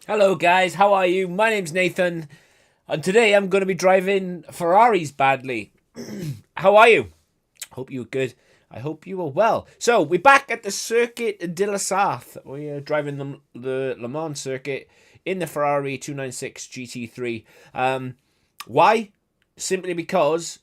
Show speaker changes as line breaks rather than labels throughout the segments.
Hello guys, how are you? My name's Nathan, and today I'm going to be driving Ferraris badly. How are you? Hope you're good. I hope you are well. So, we're back at the Circuit de la Sarthe. We are driving the Le Mans circuit in the Ferrari 296 GT3. Why? Simply because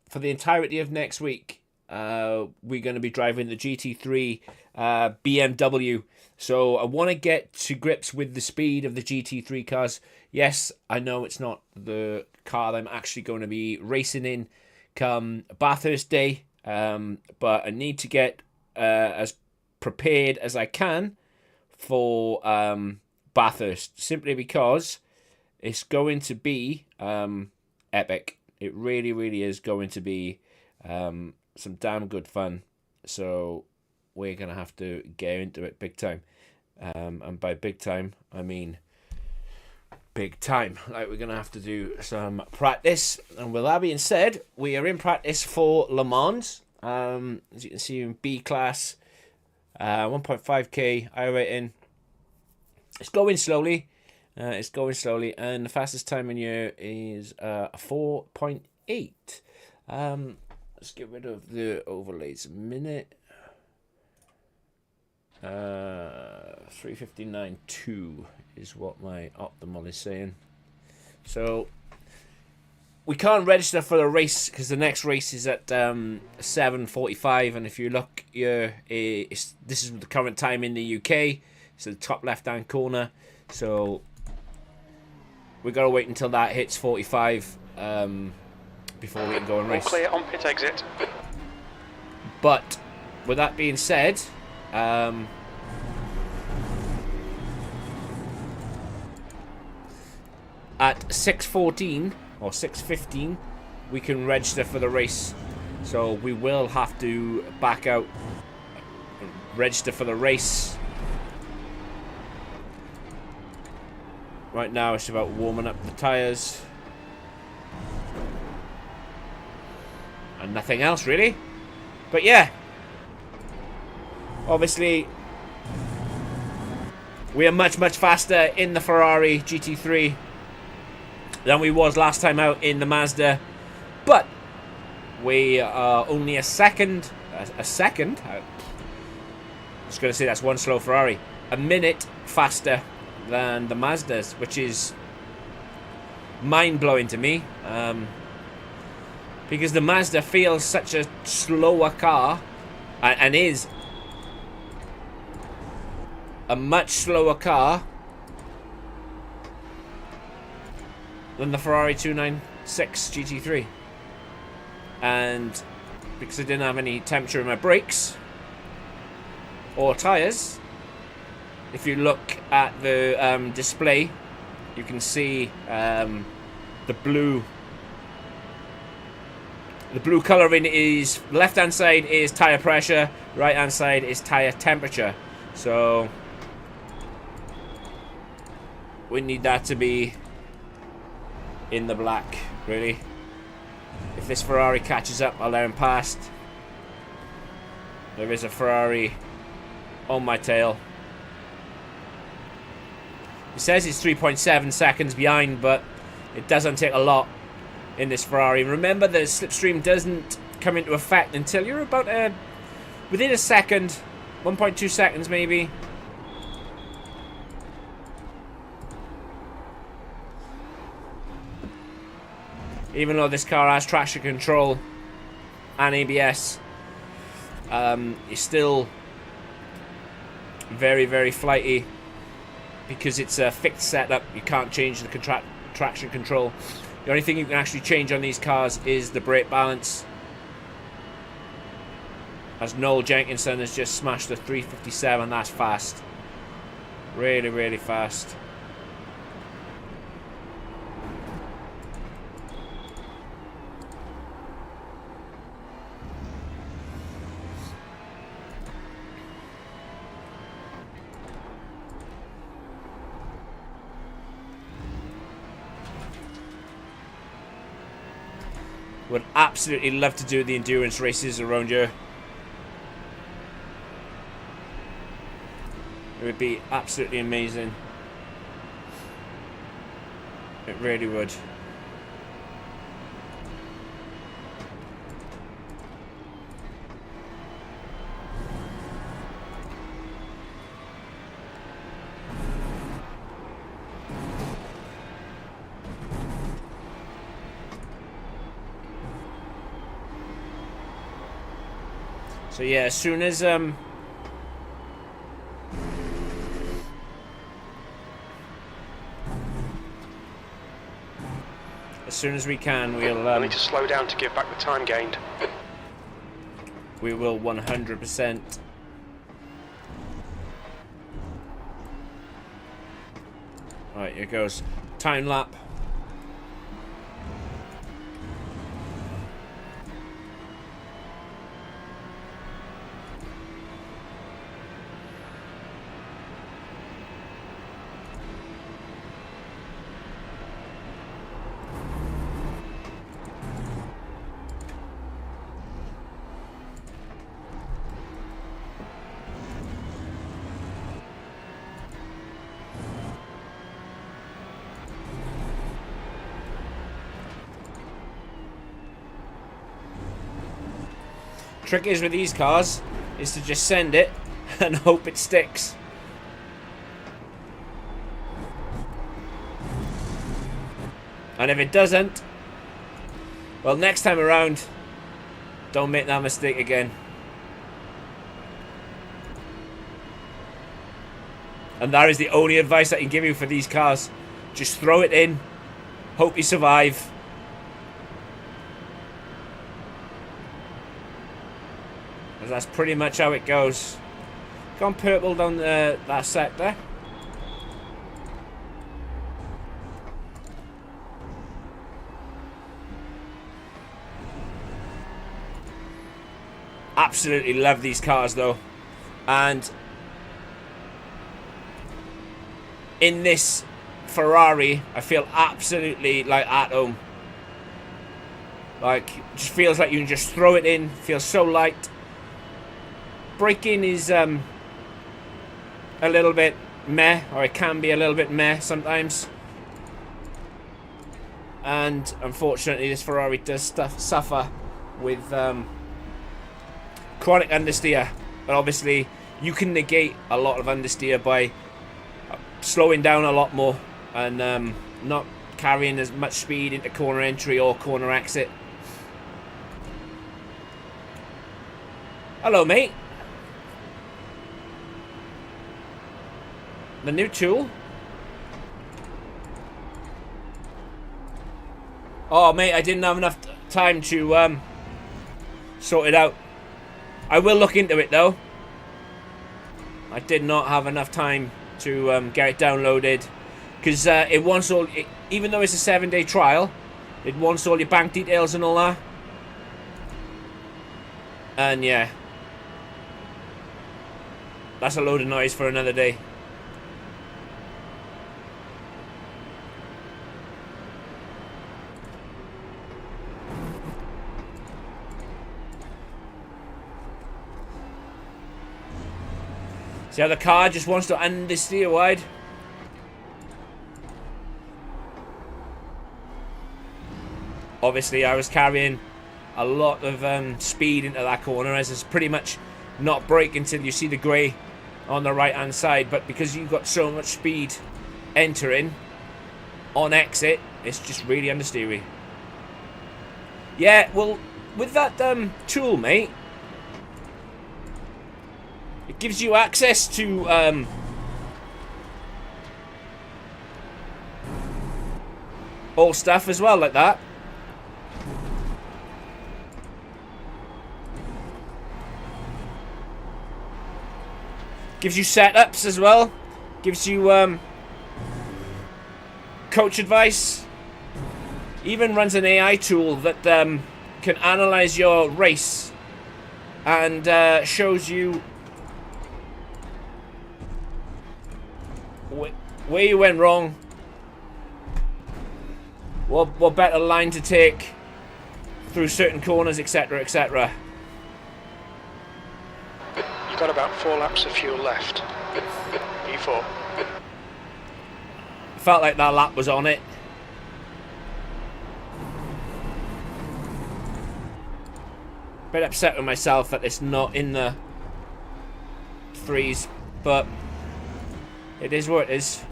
for the entirety of next week, we're going to be driving the GT3 BMW. So I want to get to grips with the speed of the GT3 cars. Yes, I know it's not the car that I'm actually going to be racing in come Bathurst Day, but I need to get as prepared as I can for Bathurst, simply because it's going to be epic. It really, really is going to be some damn good fun. So we're going to have to get into it big time. And by big time, I mean big time. Like, we're going to have to do some practice. And with that being said, we are in practice for Le Mans. As you can see in B class, 1.5k iRacing. It's going slowly. And the fastest time in here is 4.8. Let's get rid of the overlays a minute. 3:59.2 is what my optimal is saying. So we can't register for the race because the next race is at 7:45, and if you look here, this is the current time in the UK. It's the top left-hand corner. So we gotta wait until that hits 45 before we can go and race.
All clear on pit exit.
But with that being said, at 6:14 or 6:15 we can register for the race, so we will have to back out, register for the race. Right now it's about warming up the tires and nothing else really. But yeah, obviously we are much faster in the Ferrari GT3 than we was last time out in the Mazda, but we are only a second, I was going to say that's one slow Ferrari, a minute faster than the Mazdas, which is mind-blowing to me, because the Mazda feels such a slower car, and is a much slower car than the Ferrari 296 GT3. And because I didn't have any temperature in my brakes or tyres, if you look at the display, you can see the blue colouring is, left hand side is tyre pressure, right hand side is tyre temperature. So we need that to be in the black, really. If this Ferrari catches up, I'll let him past. There is a Ferrari on my tail. It says it's 3.7 seconds behind, but it doesn't take a lot in this Ferrari. Remember, the slipstream doesn't come into effect until you're about within a second, 1.2 seconds maybe. Even though this car has traction control and ABS, it's still very flighty because it's a fixed setup. You can't change the traction control. The only thing you can actually change on these cars is the brake balance. As Noel Jenkinson has just smashed a 357, that's fast. Really fast. Would absolutely love to do the endurance races around here. It would be absolutely amazing. It really would. So yeah, as soon as we can, we'll
I need to slow down to give back the time gained.
We will 100%. Right, here goes. Time lap. Trick is with these cars is to just send it and hope it sticks. And if it doesn't, well, next time around, don't make that mistake again. And that is the only advice I can give you for these cars. Just throw it in, hope you survive. That's pretty much how it goes. Gone purple down that sector. Absolutely love these cars though. And in this Ferrari, I feel absolutely like at home. Like, it just feels like you can just throw it in. Feels so light. Braking is a little bit meh, or it can be a little bit meh sometimes. And unfortunately, this Ferrari does suffer with chronic understeer. But obviously, you can negate a lot of understeer by slowing down a lot more and not carrying as much speed into corner entry or corner exit. Hello, mate. The new tool? Oh, mate, I didn't have enough time to sort it out. I will look into it, though. I did not have enough time to get it downloaded. Because it wants all... even though it's a 7-day trial, it wants all your bank details and all that. And, yeah. That's a load of noise for another day. See how the car just wants to understeer wide? Obviously, I was carrying a lot of speed into that corner, as it's pretty much not brake until you see the grey on the right hand side. But because you've got so much speed entering on exit, it's just really understeery. Yeah, well, with that tool, mate, it gives you access to all stuff as well, like that. Gives you setups as well. Gives you coach advice. Even runs an AI tool that can analyze your race and shows you where you went wrong, what better line to take through certain corners, etc., etc.
You got about 4 laps of fuel left. E4.
Felt like that lap was on it. Bit upset with myself that it's not in the threes, but it is what it is.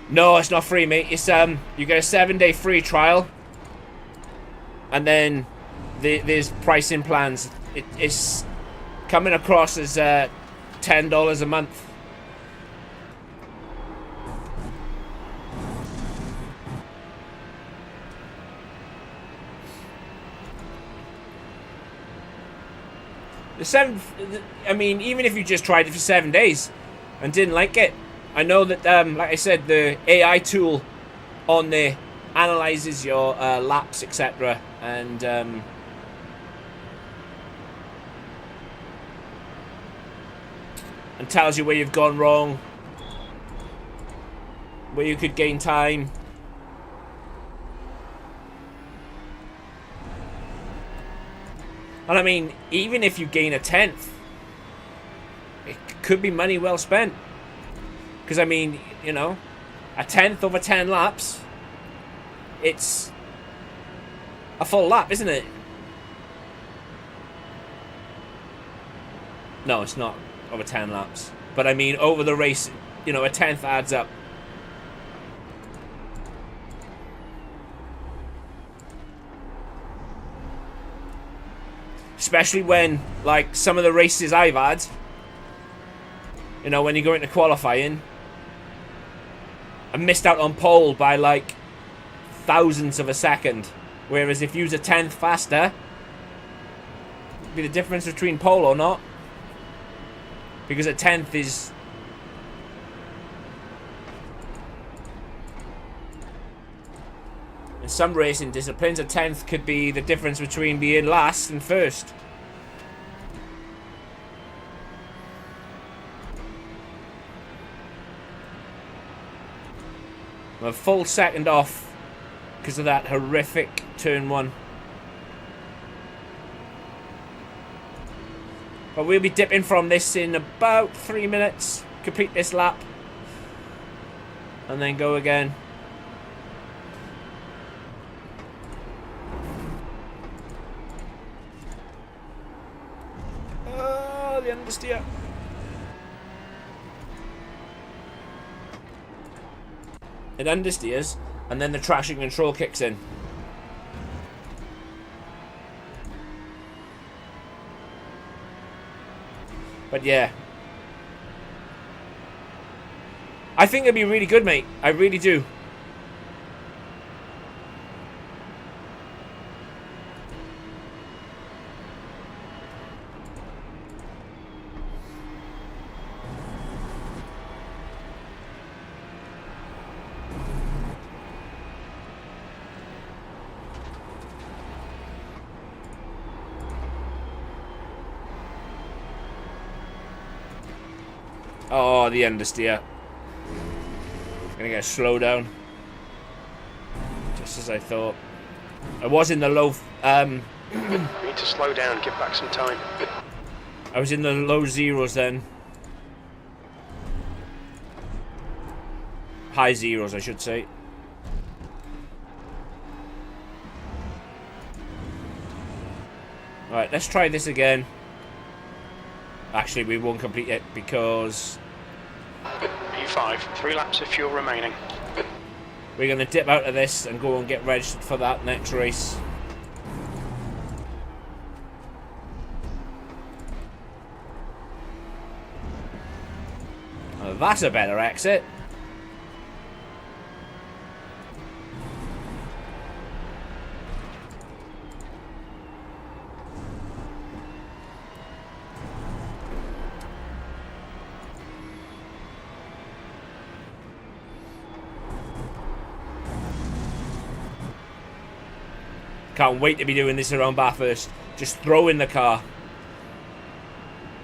No, it's not free, mate. It's you get a 7-day free trial, and then there's pricing plans. It's coming across as $10 a month. I mean, even if you just tried it for 7 days and didn't like it, I know that, like I said, the AI tool on there analyzes your laps, etc., and tells you where you've gone wrong, where you could gain time. And I mean, even if you gain a 10th, it could be money well spent. Because I mean, you know, a 10th over 10 laps, it's a full lap, isn't it? No, it's not over 10 laps. But I mean, over the race, you know, a 10th adds up. Especially when, like, some of the races I've had, you know, when you go into qualifying, I missed out on pole by, like, thousandths of a second. Whereas if you was a 10th faster, it'd be the difference between pole or not. Because a 10th is... in some racing disciplines, a 10th could be the difference between being last and first. I'm a full second off because of that horrific turn 1. But we'll be dipping from this in about 3 minutes. Complete this lap. And then go again. Oh, the understeer. It understeers, and then the traction control kicks in. But yeah, I think it'd be really good, mate. I really do. Oh, the understeer. Gonna get a slowdown. Just as I thought. I was in the low...
You need to slow down, give back some time.
I was in the low zeros then. High zeros, I should say. Alright, let's try this again. Actually, we won't complete it because...
E5, 3 laps of fuel remaining.
we're going to dip out of this and go and get registered for that next race. Oh, that's a better exit. Can't wait to be doing this around Bathurst. Just throw in the car.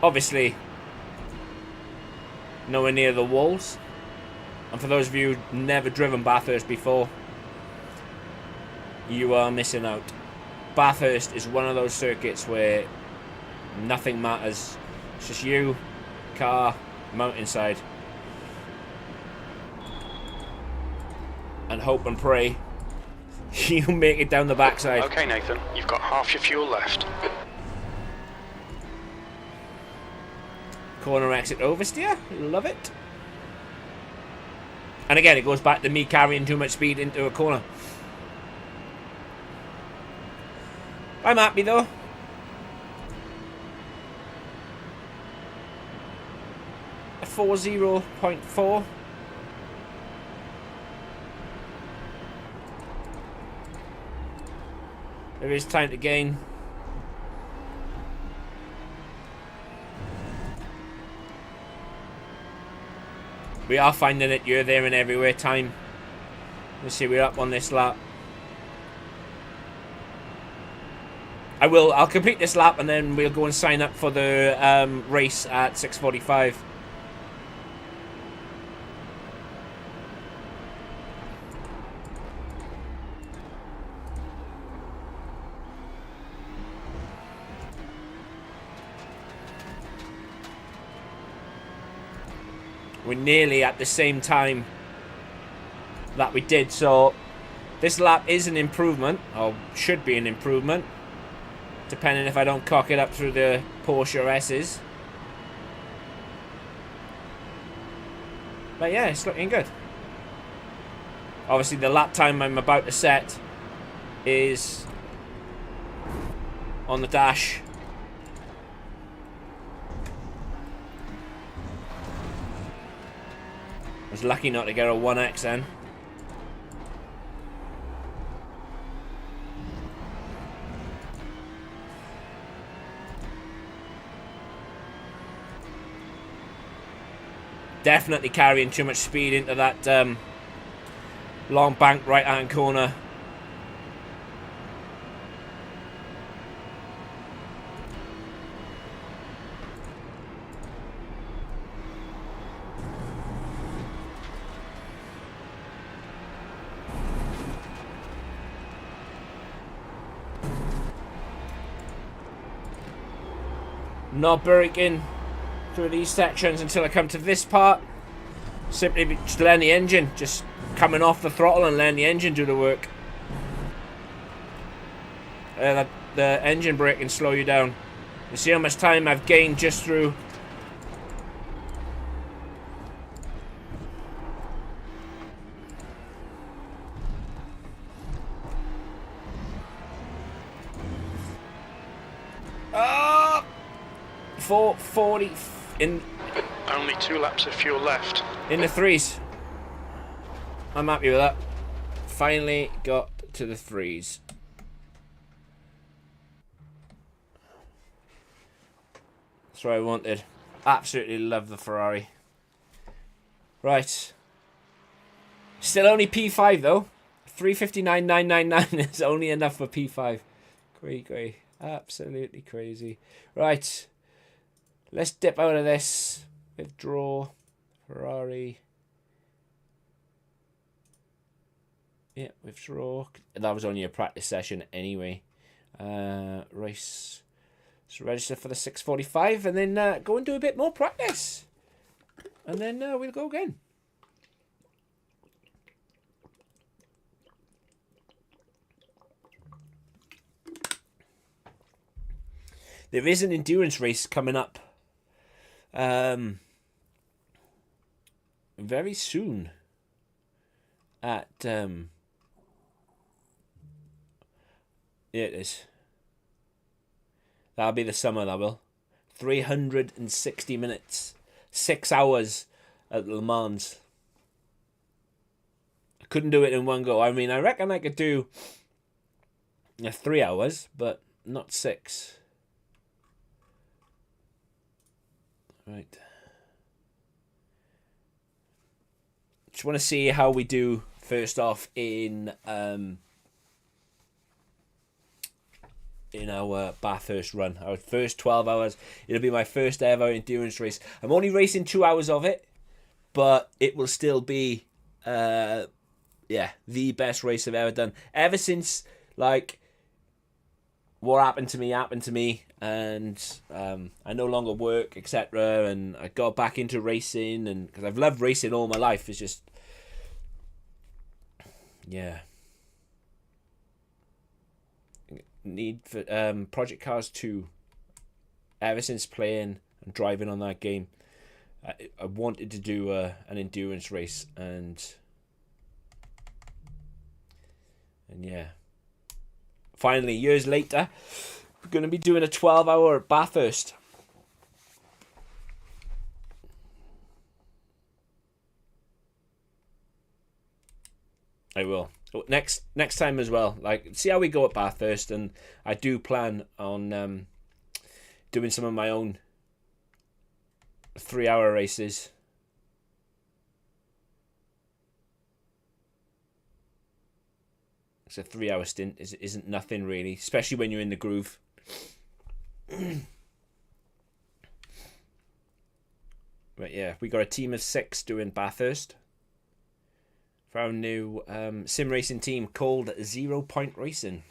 Obviously, nowhere near the walls. And for those of you who've never driven Bathurst before, you are missing out. Bathurst is one of those circuits where Nothing matters. It's just you, car, mountainside. And hope and pray you make it down the backside.
Okay, Nathan, you've got half your fuel left.
Corner exit oversteer. Love it. And again, it goes back to me carrying too much speed into a corner. I'm happy though. A 40.4. There is time to gain. We are finding it. You're there and everywhere. Time. Let's see. We're up on this lap. I'll complete this lap and then we'll go and sign up for the race at 6:45. We're nearly at the same time that we did, so this lap is an improvement, or should be an improvement, depending if I don't cock it up through the Porsche S's. But yeah, it's looking good. Obviously the lap time I'm about to set is on the dash. I was lucky not to get a 1x then. Definitely carrying too much speed into that long bank right hand corner. Not braking through these sections until I come to this part. Simply just letting the engine, just coming off the throttle and letting the engine do the work. The engine brake can slow you down. You see how much time I've gained just through. Ah! 440 in.
Only 2 laps of fuel left.
In the threes. I'm happy with that. Finally got to the threes. That's what I wanted. Absolutely love the Ferrari. Right. Still only P5 though. 359,999 is only enough for P5. Cray. Absolutely crazy. Right. Let's dip out of this. Withdraw. Ferrari. Yeah, withdraw. That was only a practice session anyway. Race. Let's register for the 6:45 and then go and do a bit more practice. And then we'll go again. There is an endurance race coming up very soon at yeah, it is. That'll be the summer, that will. 360 minutes. 6 hours at Le Mans. I couldn't do it in one go. I mean, I reckon I could do 3 hours, but not 6. Right. Just want to see how we do first off in our Bathurst run. Our first 12 hours. It'll be my first ever endurance race. I'm only racing 2 hours of it, but it will still be the best race I've ever done. Ever since, like, what happened to me, and I no longer work, etc. And I got back into racing, and because I've loved racing all my life, it's just, yeah. Need for Project Cars 2. Ever since playing and driving on that game, I wanted to do an endurance race, and yeah, finally, years later, we're going to be doing a 12-hour at Bathurst. I will. Next time as well. Like, see how we go at Bathurst, and I do plan on doing some of my own 3-hour races. It's a 3-hour stint. Isn't nothing really, especially when you're in the groove. But yeah, we got a team of 6 doing Bathurst for our new sim racing team called 0 Point Racing,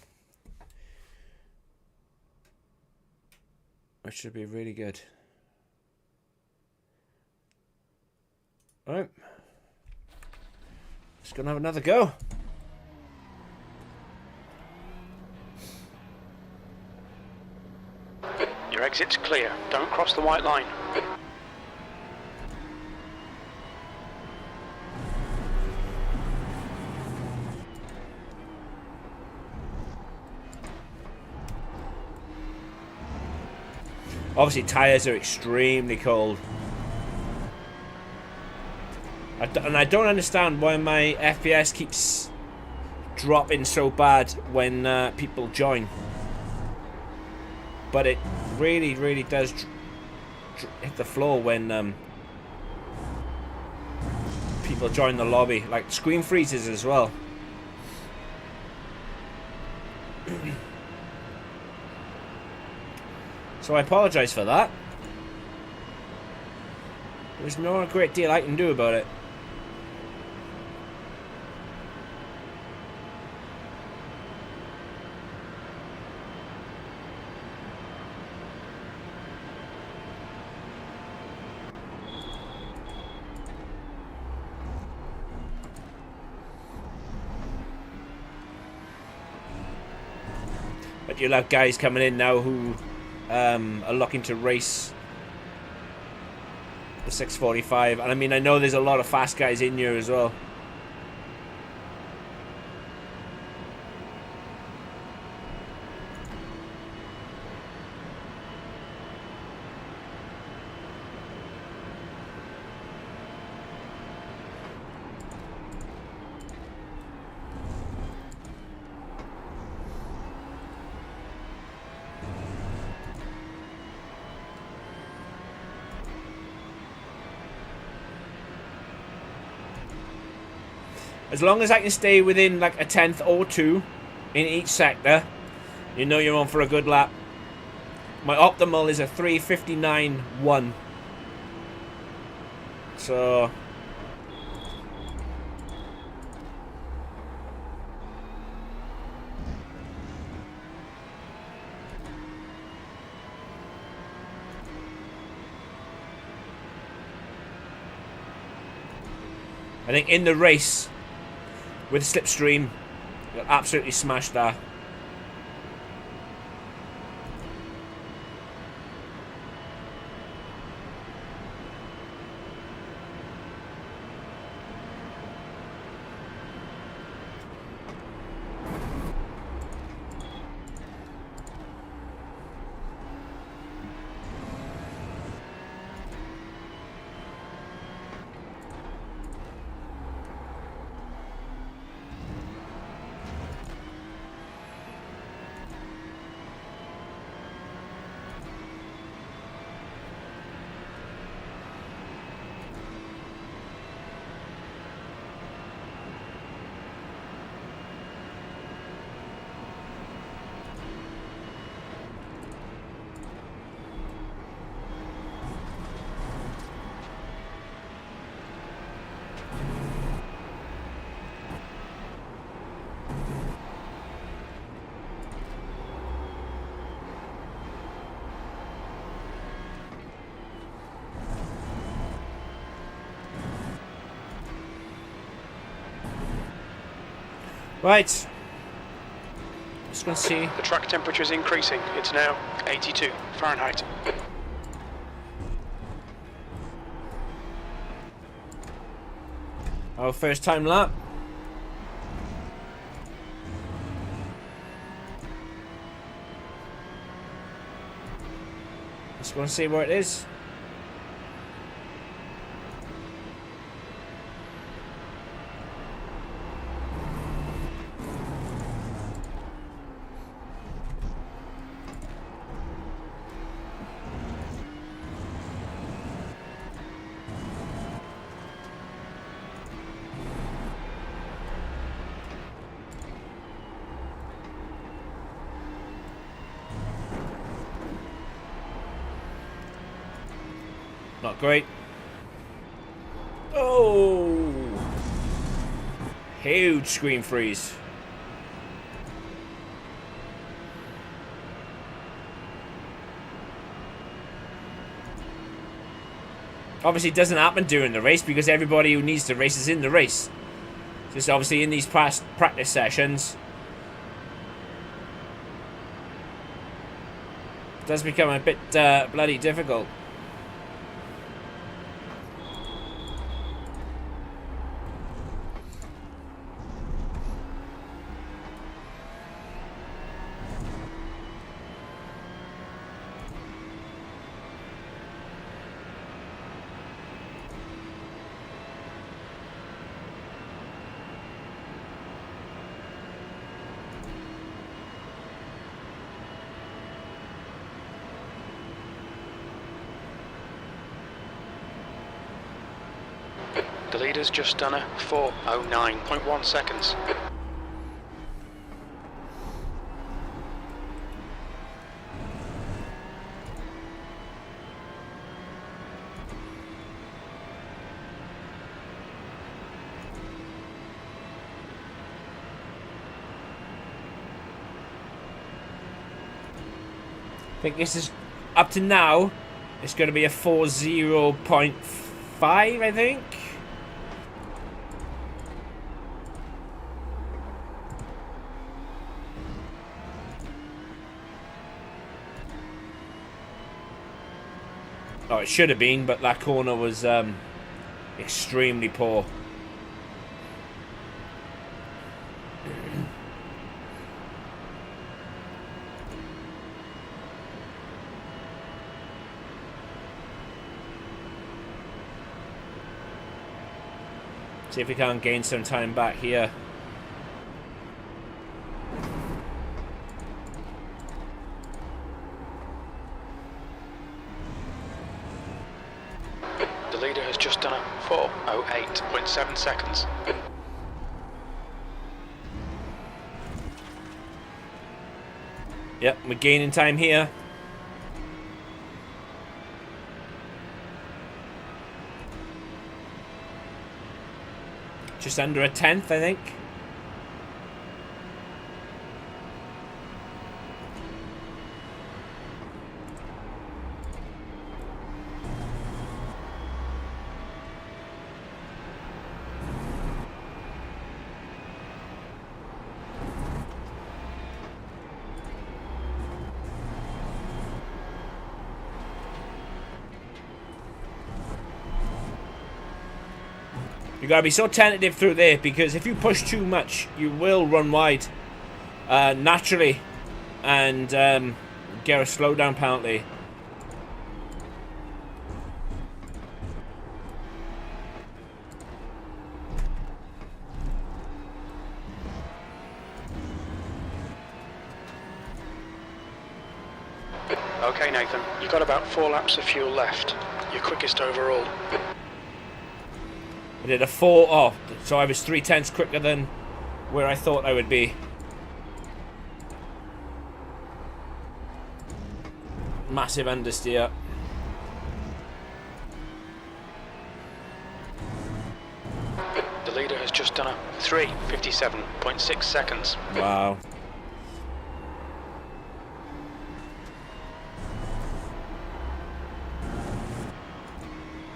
which should be really good. Alright, just gonna have another go.
Your exit's clear. Don't cross the white line.
Obviously, tyres are extremely cold. And I don't understand why my FPS keeps dropping so bad when people join. But it really, really does hit the floor when people join the lobby. Like, screen freezes as well. So I apologise for that. There's not a great deal I can do about it. But you'll have guys coming in now who are looking to race the 645, and I mean, I know there's a lot of fast guys in here as well. As long as I can stay within like a 10th or 2 in each sector, you know you're on for a good lap. My optimal is a 3:59.1. So I think in the race with Slipstream, you'll absolutely smash that. Right. Just going to see.
The track temperature is increasing. It's now 82 Fahrenheit.
Our first time lap. Just going to see where it is. Not great. Oh! Huge screen freeze. Obviously it doesn't happen during the race because everybody who needs to race is in the race. Just obviously in these past practice sessions. It does become a bit bloody difficult.
The leader's just done a 4:09.1 seconds.
I think this is, up to now, it's going to be a 40.5, I think. Oh, it should have been, but that corner was extremely poor. See if we can't gain some time back here.
The leader has just done a 4:08.7 seconds.
Yep, we're gaining time here. Just under a tenth, I think. You gotta be so tentative through there because if you push too much, you will run wide naturally and get a slowdown penalty.
Okay, Nathan, you've got about 4 laps of fuel left. Your quickest overall.
I did a 4, oh, so I was 0.3 quicker than where I thought I would be. Massive understeer.
The leader has just done a 3:57.6 seconds.
Wow.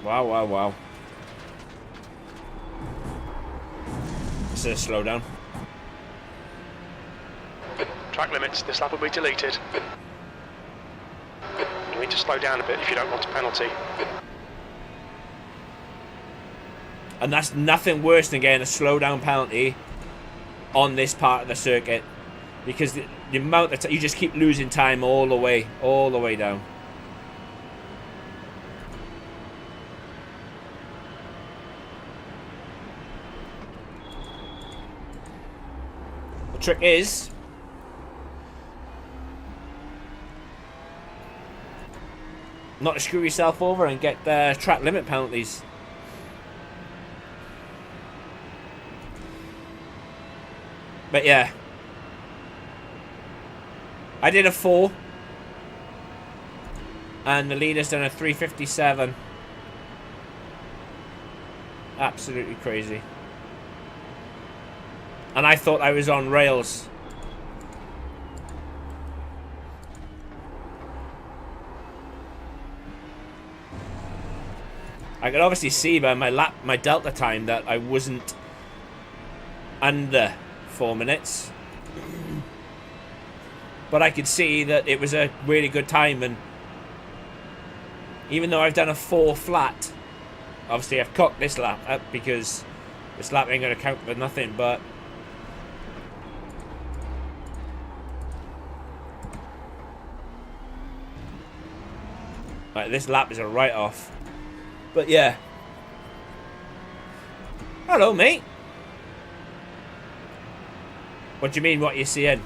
Wow, wow, wow. This is a slowdown.
Track limits, this lap will be deleted. You need to slow down a bit if you don't want a penalty.
And that's nothing worse than getting a slowdown penalty on this part of the circuit. Because the amount of you just keep losing time all the way down. The trick is not to screw yourself over and get the track limit penalties. But yeah, I did a 4 and the leader's done a 3:57. Absolutely crazy. And I thought I was on rails. I could obviously see by my delta time that I wasn't under 4 minutes. But I could see that it was a really good time, and even though I've done a 4 flat, obviously I've cocked this lap up because this lap ain't going to count for nothing, but like, this lap is a write-off. But yeah. Hello, mate. What do you mean, what you seeing?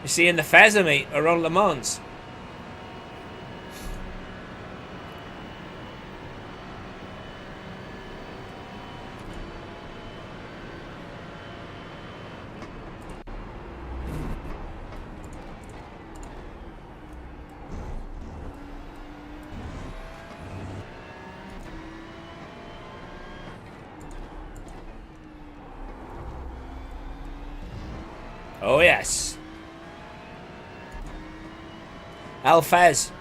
You're seeing the feather, mate, around Le Mans. Oh yes. Al Fez.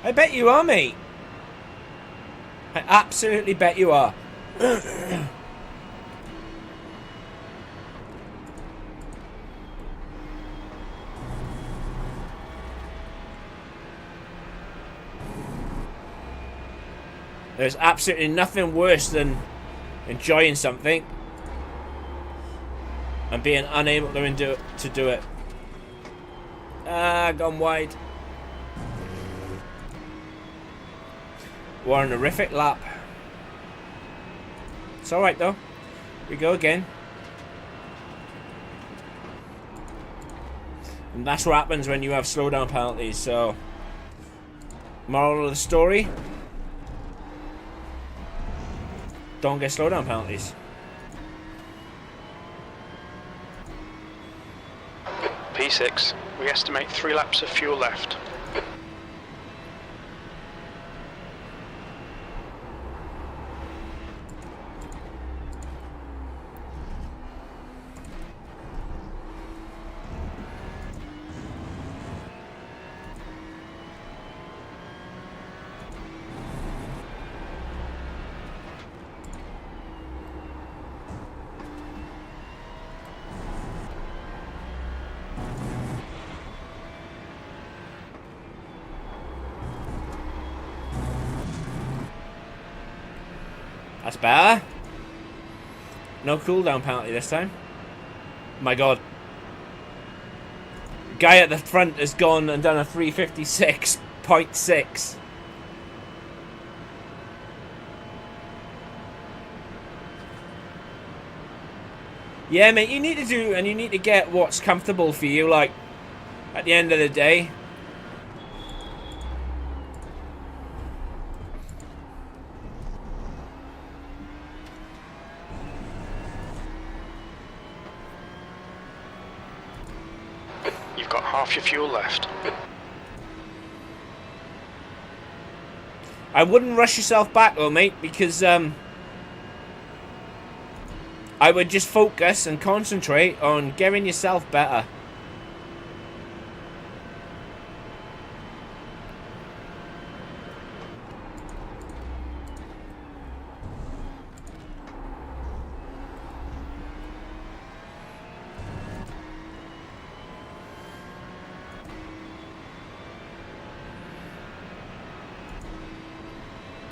I bet you are, mate. I absolutely bet you are. There's absolutely nothing worse than enjoying something and being unable to do it. Ah, gone wide. What a horrific lap. It's alright though. We go again. And that's what happens when you have slowdown penalties. So, moral of the story: don't get slowdown penalties.
P6, we estimate 3 laps of fuel left.
That's better. No cooldown penalty this time. My god. Guy at the front has gone and done a 3:56.6. Yeah, mate, you need to do, and you need to get what's comfortable for you, like, at the end of the day.
You've got half your fuel left.
I wouldn't rush yourself back though, mate, because I would just focus and concentrate on getting yourself better.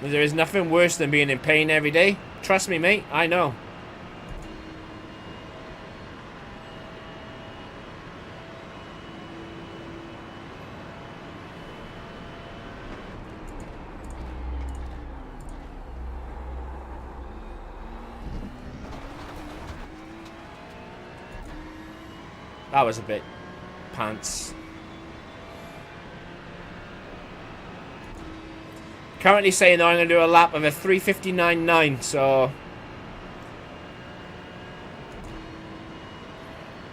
There is nothing worse than being in pain every day. Trust me, mate. I know. That was a bit pants. Currently saying that I'm going to do a lap of a 3:59.9, so...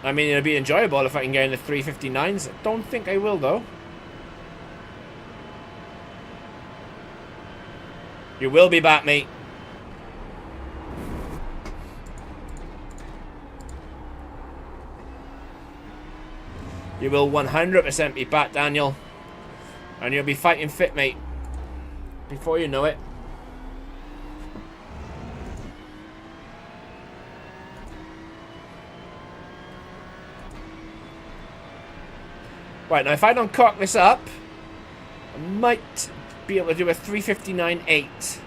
I mean, it'll be enjoyable if I can get in the 3:59s. I don't think I will, though. You will be back, mate. You will 100% be back, Daniel. And you'll be fighting fit, mate. Before you know it. Right, now if I don't cock this up, I might be able to do a 3:59.8.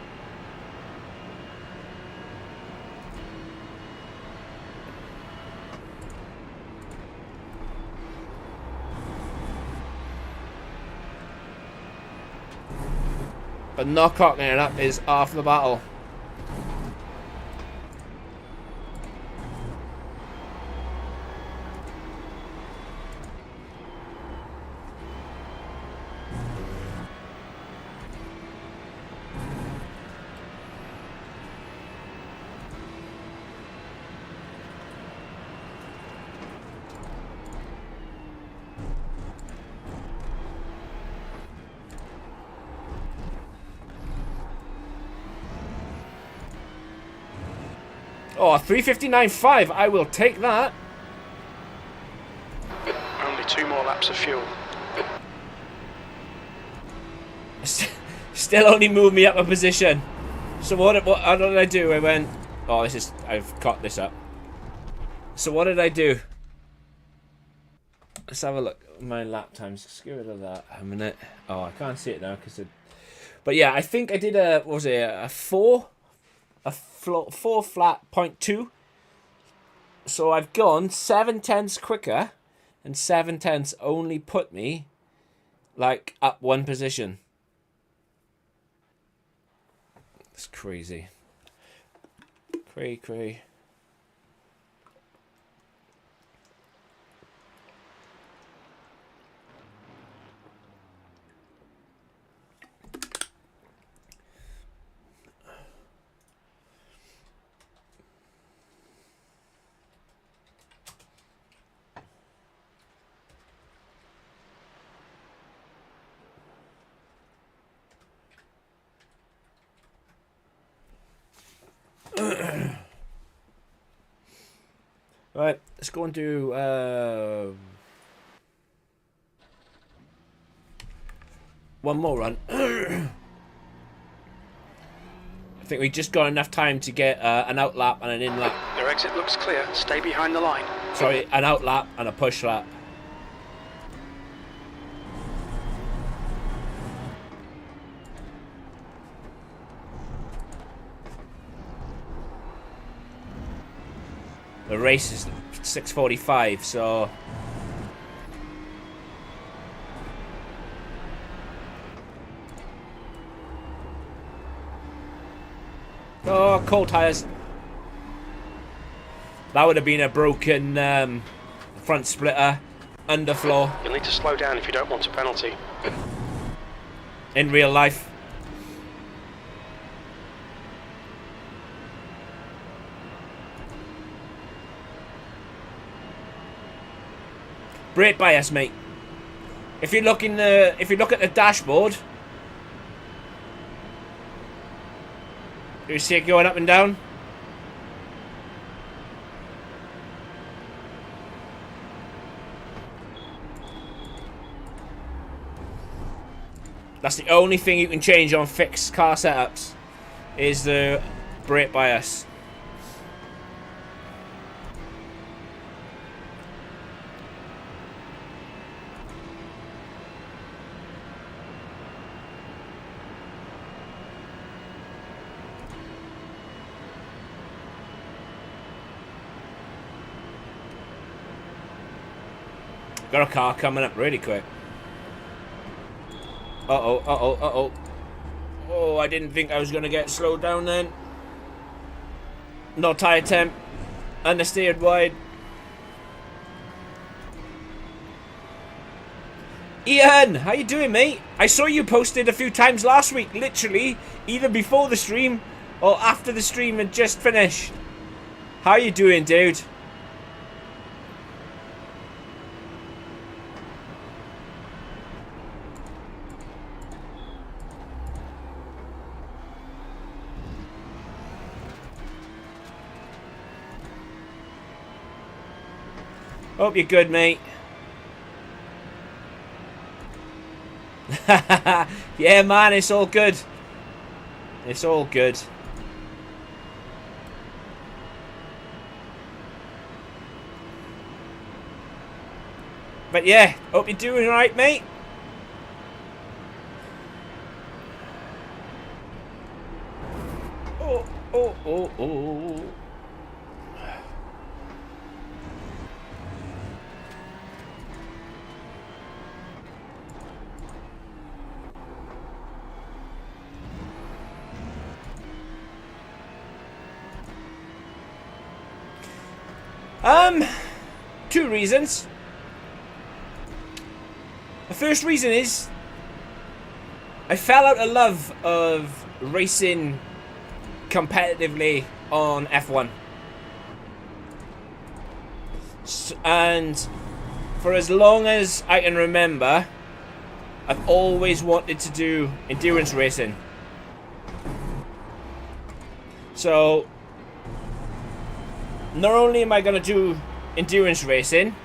But not cocking it up is half the battle. Oh, 3:59.5. I will take that.
Only 2 more laps of fuel.
Still only moved me up a position. So what did I do? I went... Oh, I've caught this up. So what did I do? Let's have a look. My lap times. Let's get rid of that a minute. Oh, I can't see it now because it... But yeah, I think I did what was it? A 4 flat 0.2. So I've gone 7/10 quicker, and 7/10 only put me like up 1 position. It's crazy. Cray. Right, let's go and do one more run. I think we just got enough time to get an out lap and an in lap.
Your exit looks clear. Stay behind the line.
Sorry, an out lap and a push lap. The race is 6:45, so... Oh, cold tyres. That would have been a broken front splitter, underfloor.
You'll need to slow down if you don't want a penalty.
In real life. Brake bias, mate. If you look at the dashboard, you see it going up and down. That's the only thing you can change on fixed car setups, is the brake bias. Got a car coming up really quick. Uh-oh, uh-oh, uh-oh. Oh, I didn't think I was going to get slowed down then. No tyre temp. Understeered wide. Ian, how you doing, mate? I saw you posted a few times last week, literally, either before the stream or after the stream had just finished. How you doing, dude? Hope you're good, mate. Yeah, man, it's all good. It's all good. But yeah, hope you're doing alright, mate. Oh, oh, oh, oh. Two reasons. The first reason is I fell out of love of racing competitively on F1. And for as long as I can remember, I've always wanted to do endurance racing. So not only am I going to do endurance racing,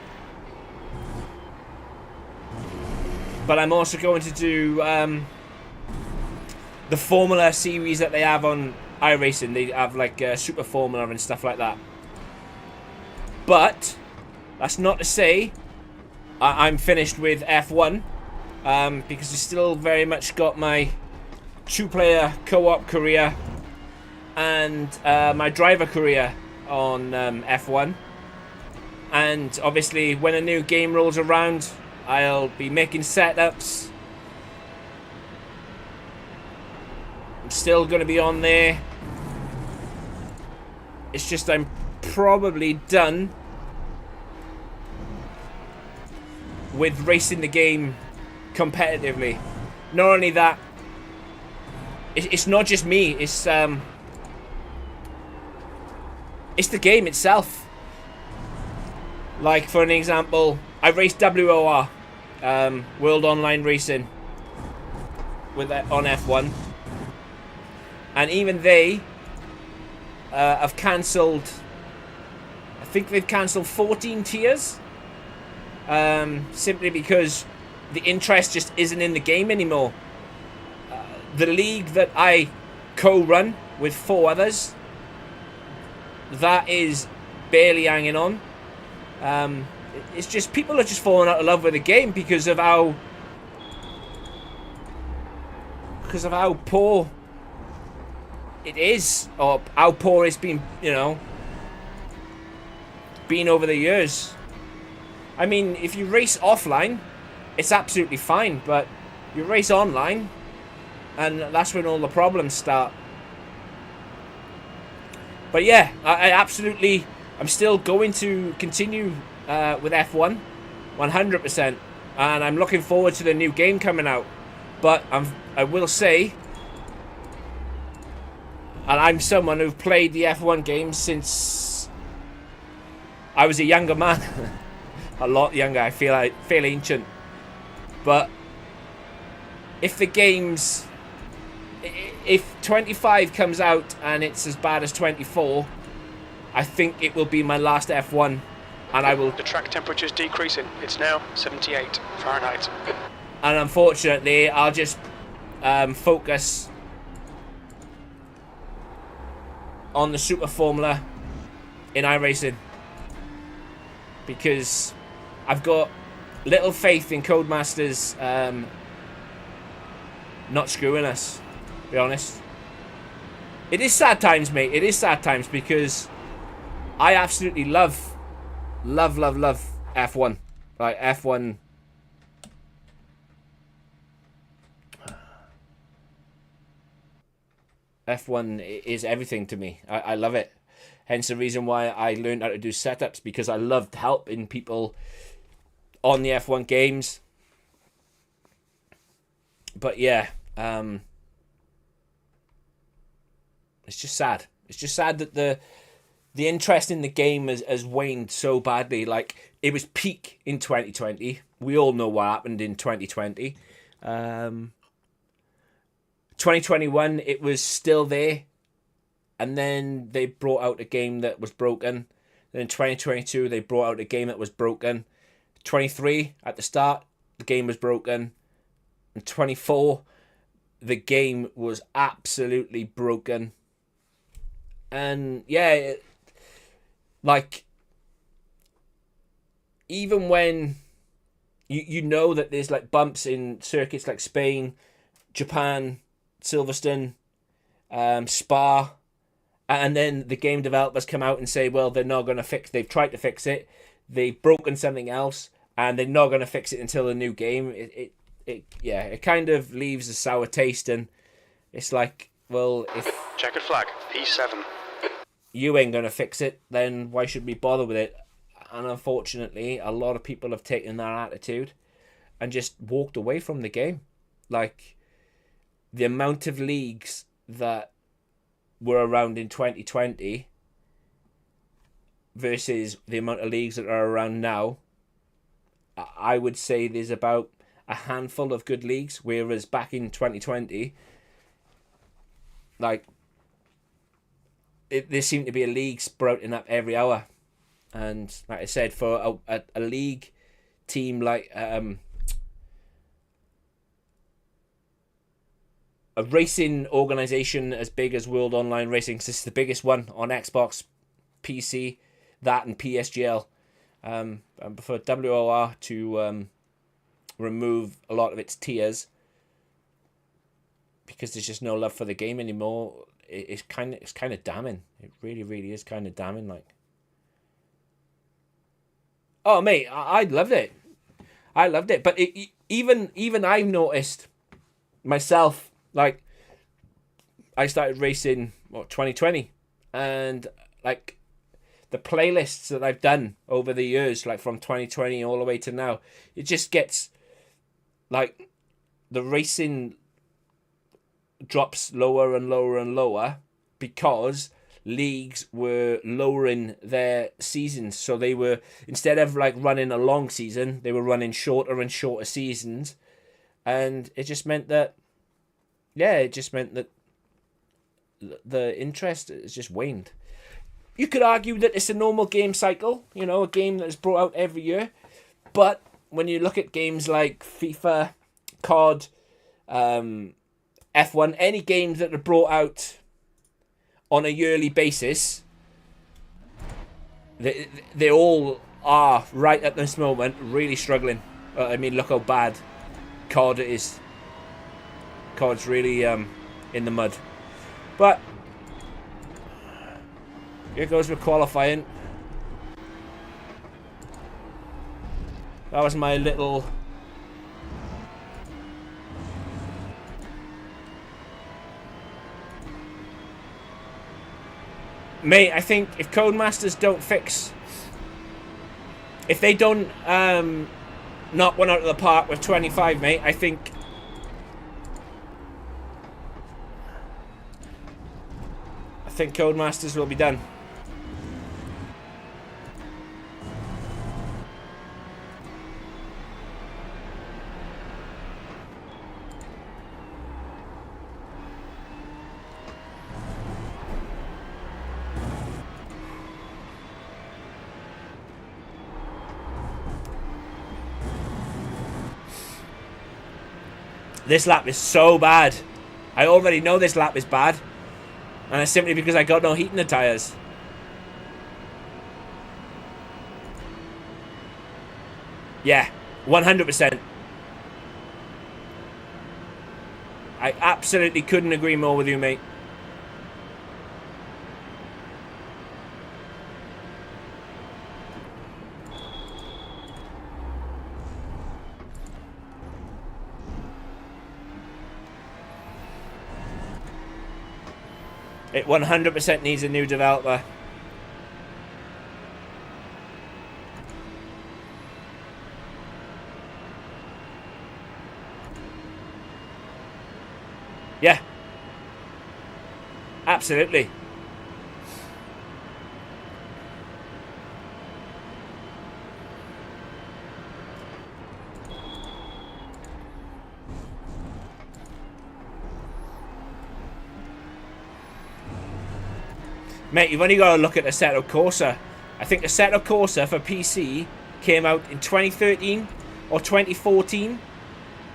but I'm also going to do the Formula series that they have on iRacing. They have like Super Formula and stuff like that. But that's not to say I'm finished with F1, because I still very much got my two-player co-op career and my driver career on F1. And obviously when a new game rolls around, I'll be making setups. I'm still going to be on there. It's just I'm probably done with racing the game competitively. Not only that, it's not just me, it's the game itself. Like, for an example, I raced WOR, World Online Racing, on F1, and even they have cancelled. I think they've cancelled 14 tiers, simply because the interest just isn't in the game anymore. The league that I co-run with 4 others, that is barely hanging on. It's just people are just falling out of love with the game because of how poor it is, or how poor it's been, you know, been over the years. I mean, if you race offline, it's absolutely fine, but you race online, and that's when all the problems start. But yeah, I'm still going to continue with F1, 100%, and I'm looking forward to the new game coming out. But I will say, and I'm someone who've played the F1 games since I was a younger man, a lot younger. I feel ancient. But if 25 comes out and it's as bad as 24. I think it will be my last F1, and I will.
The track temperature's decreasing. It's now 78 Fahrenheit.
And unfortunately, I'll just focus on the Super Formula in iRacing, because I've got little faith in Codemasters not screwing us, to be honest. It is sad times, mate. It is sad times, because I absolutely love F1. Like F1. F1 is everything to me. I love it. Hence the reason why I learned how to do setups, because I loved helping people on the F1 games. But yeah, it's just sad. It's just sad that the interest in the game has waned so badly. Like, it was peak in 2020. We all know what happened in 2020. 2021, it was still there. And then they brought out a game that was broken. Then in 2022, they brought out a game that was broken. 23, at the start, the game was broken. And 24, the game was absolutely broken. And yeah, like, even when you know that there's like bumps in circuits like Spain, Japan, Silverstone, Spa, and then the game developers come out and say, well, they're not going to fix, they've tried to fix it, they've broken something else, and they're not going to fix it until the new game. It kind of leaves a sour taste, and it's like, well, if
Checkered flag, P7.
you ain't going to fix it, then why should we bother with it? And unfortunately, a lot of people have taken that attitude and just walked away from the game. Like, the amount of leagues that were around in 2020 versus the amount of leagues that are around now, I would say there's about a handful of good leagues, whereas back in 2020, like, there seemed to be a league sprouting up every hour. And like I said, for a league team like a racing organization as big as World Online Racing, this is the biggest one on Xbox, PC, that and PSGL. And for WOR to remove a lot of its tiers because there's just no love for the game anymore, it's kind of damning. It really, really is kind of damning. Like, oh mate, I loved it. I loved it. But even I've noticed myself, like, I started racing 2020, and like the playlists that I've done over the years, like from 2020 all the way to now, it just gets like the racing drops lower and lower and lower because leagues were lowering their seasons. So they were, instead of like running a long season, they were running shorter and shorter seasons. And it just meant that, the interest has just waned. You could argue that it's a normal game cycle, a game that's brought out every year. But when you look at games like FIFA, COD, F1, any games that are brought out on a yearly basis, they all are, right at this moment, really struggling. I mean, look how bad COD is. COD's really in the mud. But here goes with qualifying. That was my little... Mate, I think if Codemasters don't fix... If they don't knock one out of the park with 25, mate, I think... Codemasters will be done. This lap is so bad. I already know this lap is bad. And it's simply because I got no heat in the tyres. Yeah, 100%. I absolutely couldn't agree more with you, mate. It 100% needs a new developer. Yeah. Absolutely. Mate, you've only got to look at the Assetto Corsa. I think the Assetto Corsa for PC came out in 2013 or 2014.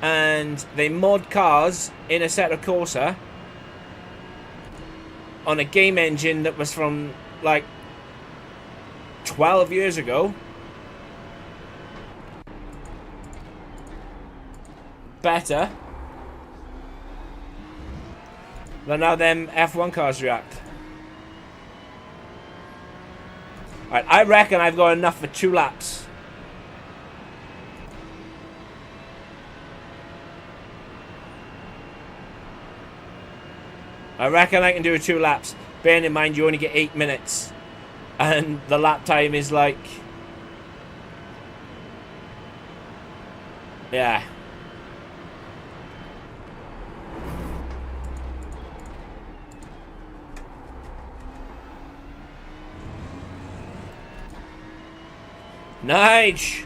And they mod cars in Assetto Corsa on a game engine that was from, like, 12 years ago. Better than how them F1 cars react. Alright, I reckon I've got enough for 2 laps. I reckon I can do 2 laps. Bearing in mind you only get 8 minutes. And the lap time is like... yeah. Nige!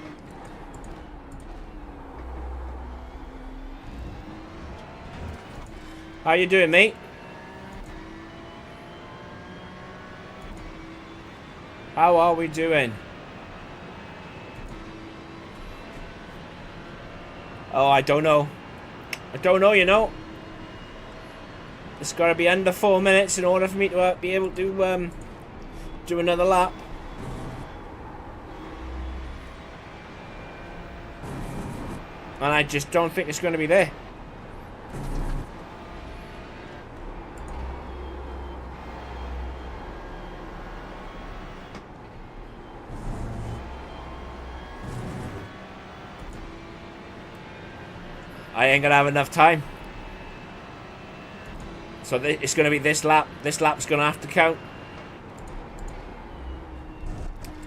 How you doing, mate? How are we doing? Oh, I don't know. I don't know, you know. It's got to be under 4 minutes in order for me to be able to do another lap. And I just don't think it's going to be there. I ain't going to have enough time. So it's going to be this lap. This lap's going to have to count.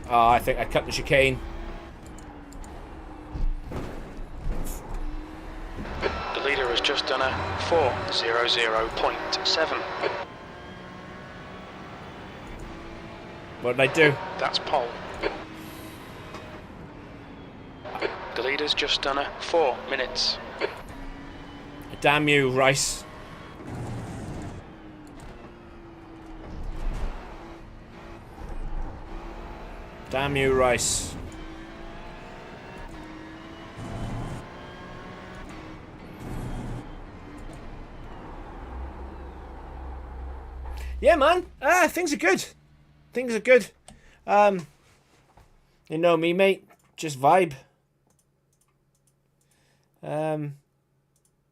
Oh, I think I cut the chicane.
The leader has just done a 4:00.7.
What did I do?
That's pole. The leader's just done a 4 minutes.
Damn you, Rice. Damn you, Rice. Yeah, man. Things are good. Things are good. You know me, mate. Just vibe.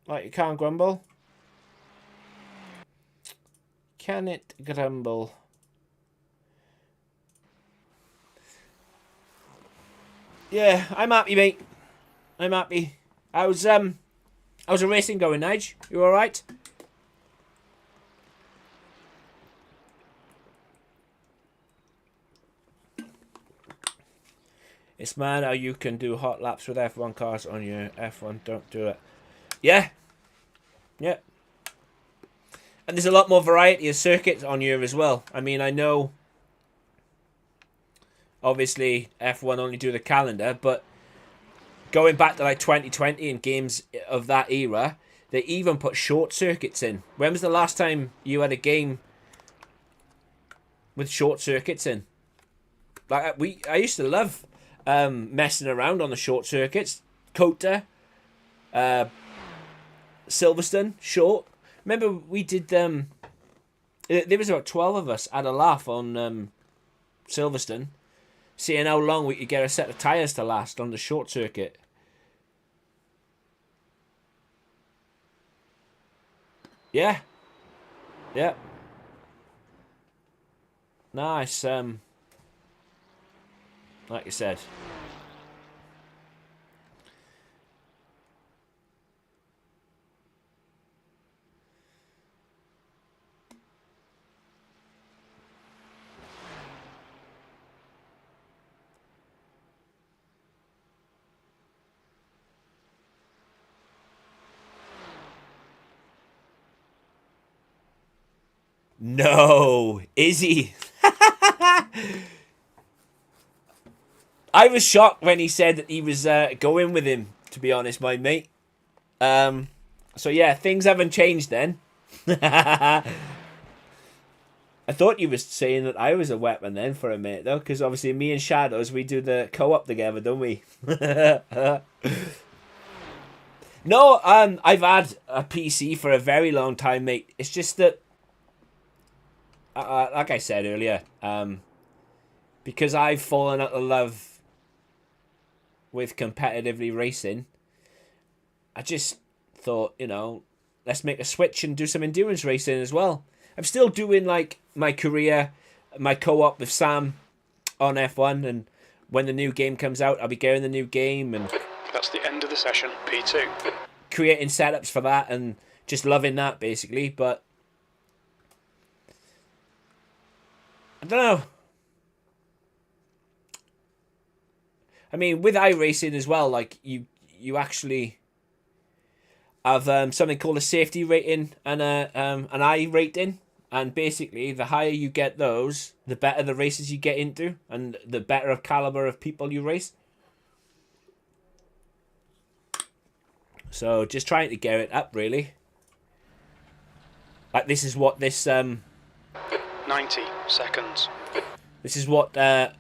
Like, you can't grumble. Can it grumble? Yeah, I'm happy, mate. I'm happy. How's the racing going, Nige? You alright? It's mad how you can do hot laps with F1 cars on your F1. Don't do it. Yeah. Yeah. And there's a lot more variety of circuits on here as well. I mean, I know obviously F1 only do the calendar, but going back to like 2020 and games of that era, they even put short circuits in. When was the last time you had a game with short circuits in? Like I used to love messing around on the short circuits. Cota, Silverstone, short. Remember we did there was about 12 of us had a laugh on Silverstone, seeing how long we could get a set of tyres to last on the short circuit. Yeah. Yeah. Nice. Like you said. No, is he? I was shocked when he said that he was going with him, to be honest, my mate. So yeah, things haven't changed then. I thought you was saying that I was a weapon then for a minute, though, because obviously me and Shadows, we do the co-op together, don't we? No, I've had a PC for a very long time, mate. It's just that, like I said earlier, because I've fallen out of love with competitively racing, I just thought, you know, let's make a switch and do some endurance racing as well. I'm still doing like my career, my co-op with Sam on F1, and when the new game comes out, I'll be getting the new game and
That's the end of the session, P2.
creating setups for that and just loving that basically. But I don't know. I mean, with iRacing as well, like you actually have something called a safety rating and an I rating, and basically the higher you get those, the better the races you get into, and the better of caliber of people you race. So just trying to get it up, really. Like this is what this
90 seconds.
this is what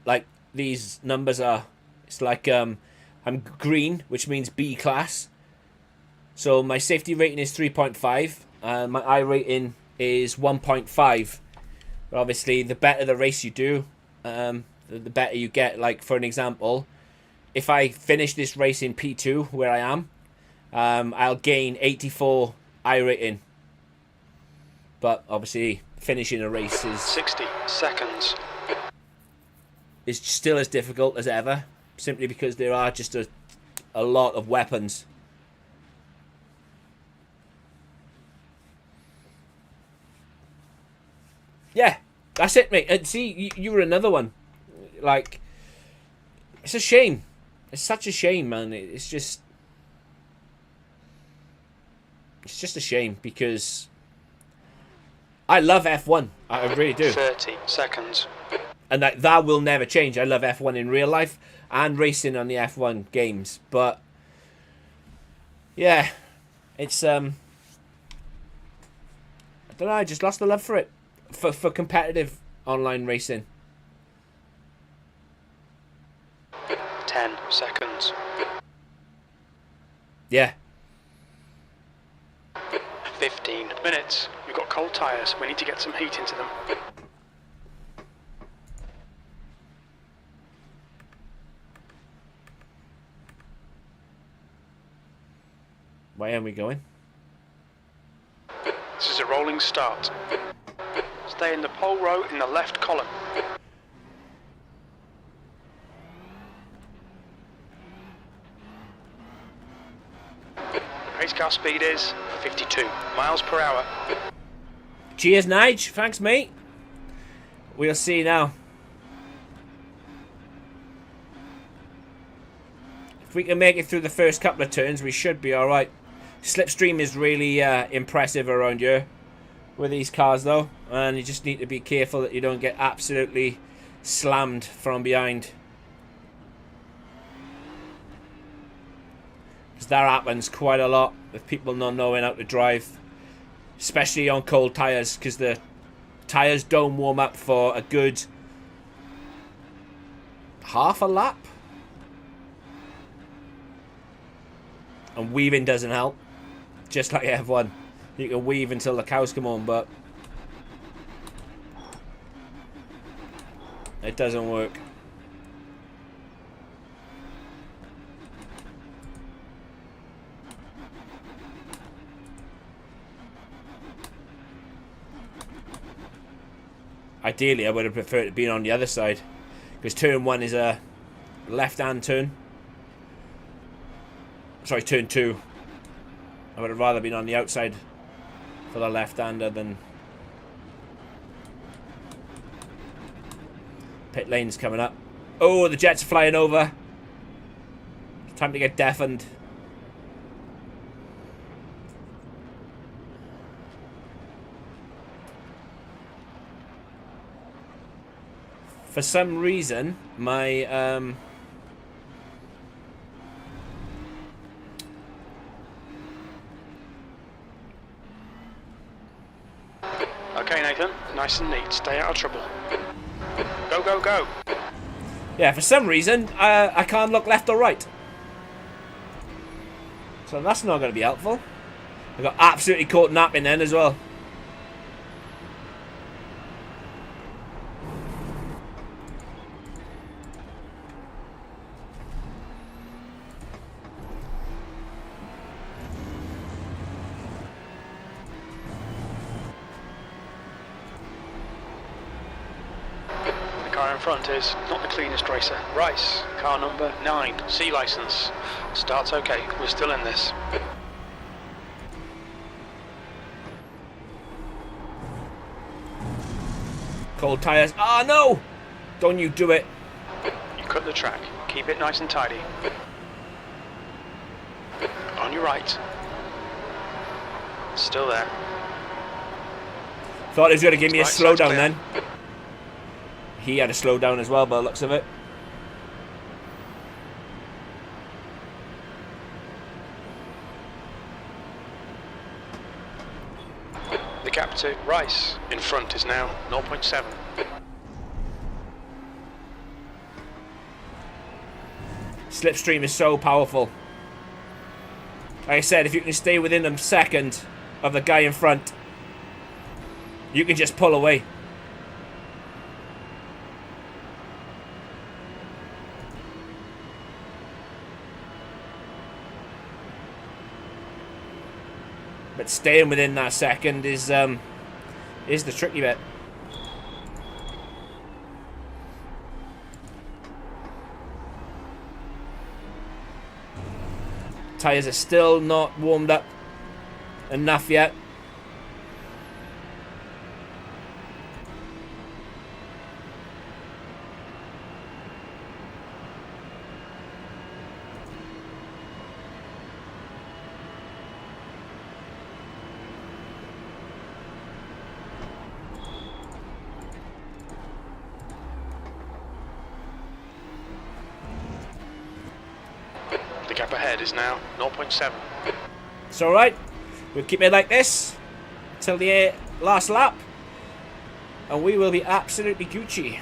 like these numbers are. It's like I'm green, which means B class. So my safety rating is 3.5. My I rating is 1.5. But obviously, the better the race you do, the better you get. Like, for an example, if I finish this race in P2, where I am, I'll gain 84 I rating. But obviously, finishing a race is
60 seconds.
is still as difficult as ever, simply because there are just a lot of weapons. Yeah, that's it, mate. And see, you were another one. Like, it's a shame. It's such a shame, man. It's just a shame because I love F1. I really do.
30 seconds.
And that will never change. I love F1 in real life and racing on the F1 games. But yeah, it's I don't know. I just lost the love for it. For competitive online racing.
10 seconds.
Yeah.
15 minutes. We've got cold tyres. We need to get some heat into them.
Where are we going?
This is a rolling start. Stay in the pole row in the left column. Race car speed is 52 miles per hour.
Cheers, Nige. Thanks, mate. We'll see now. If we can make it through the first couple of turns, we should be alright. Slipstream is really impressive around here with these cars, though. And you just need to be careful that you don't get absolutely slammed from behind. Because that happens quite a lot with people not knowing how to drive. Especially on cold tyres, because the tyres don't warm up for a good half a lap. And weaving doesn't help. Just like F1. You can weave until the cows come home, but it doesn't work. Ideally, I would have preferred it being on the other side, because turn 1 is a left-hand turn. Sorry, turn 2. I would have rather been on the outside for the left-hander than... Pit lane's coming up. Oh, the jets are flying over. Time to get deafened. For some reason, my
Okay, Nathan, nice and neat. Stay out of trouble. Go, go, go.
yeah, for some reason, I can't look left or right. So that's not going to be helpful. I got absolutely caught napping then as well.
The car in front is not the cleanest racer. Rice, car number 9, C license. Start's okay, we're still in this.
Cold tyres. Ah, no! Don't you do it.
You cut the track. Keep it nice and tidy. On your right. Still there.
Thought he was going to give me a
Right
slowdown
side's
then. He had a slowdown as well by the looks of it.
The gap to Rice in front is now 0.7.
Slipstream is so powerful. Like I said, if you can stay within a second of the guy in front, you can just pull away. But staying within that second is the tricky bit. Tyres are still not warmed up enough yet.
The gap ahead is now 0.7.
It's alright. We'll keep it like this till the last lap. And we will be absolutely Gucci.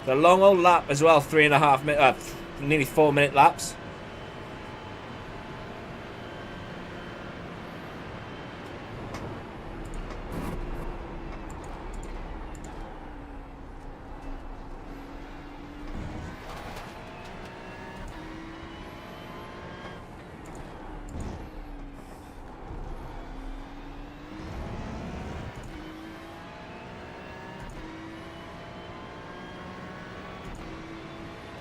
The long old lap as well, 3.5 minutes, nearly 4-minute laps.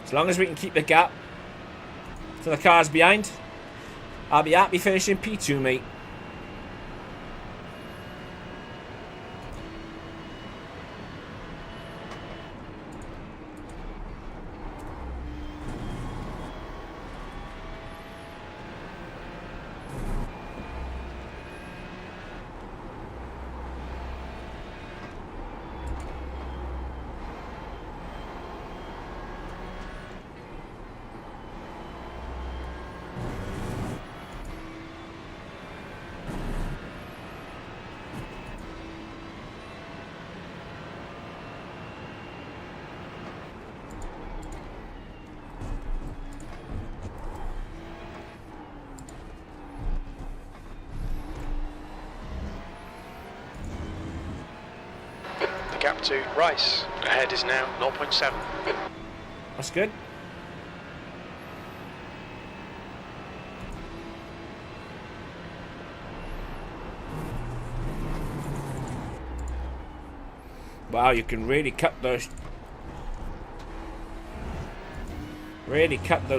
As long as we can keep the gap to the cars behind, I'll be happy finishing P2, mate.
Gap to Rice ahead is now 0.7.
That's good. Wow, you can really cut those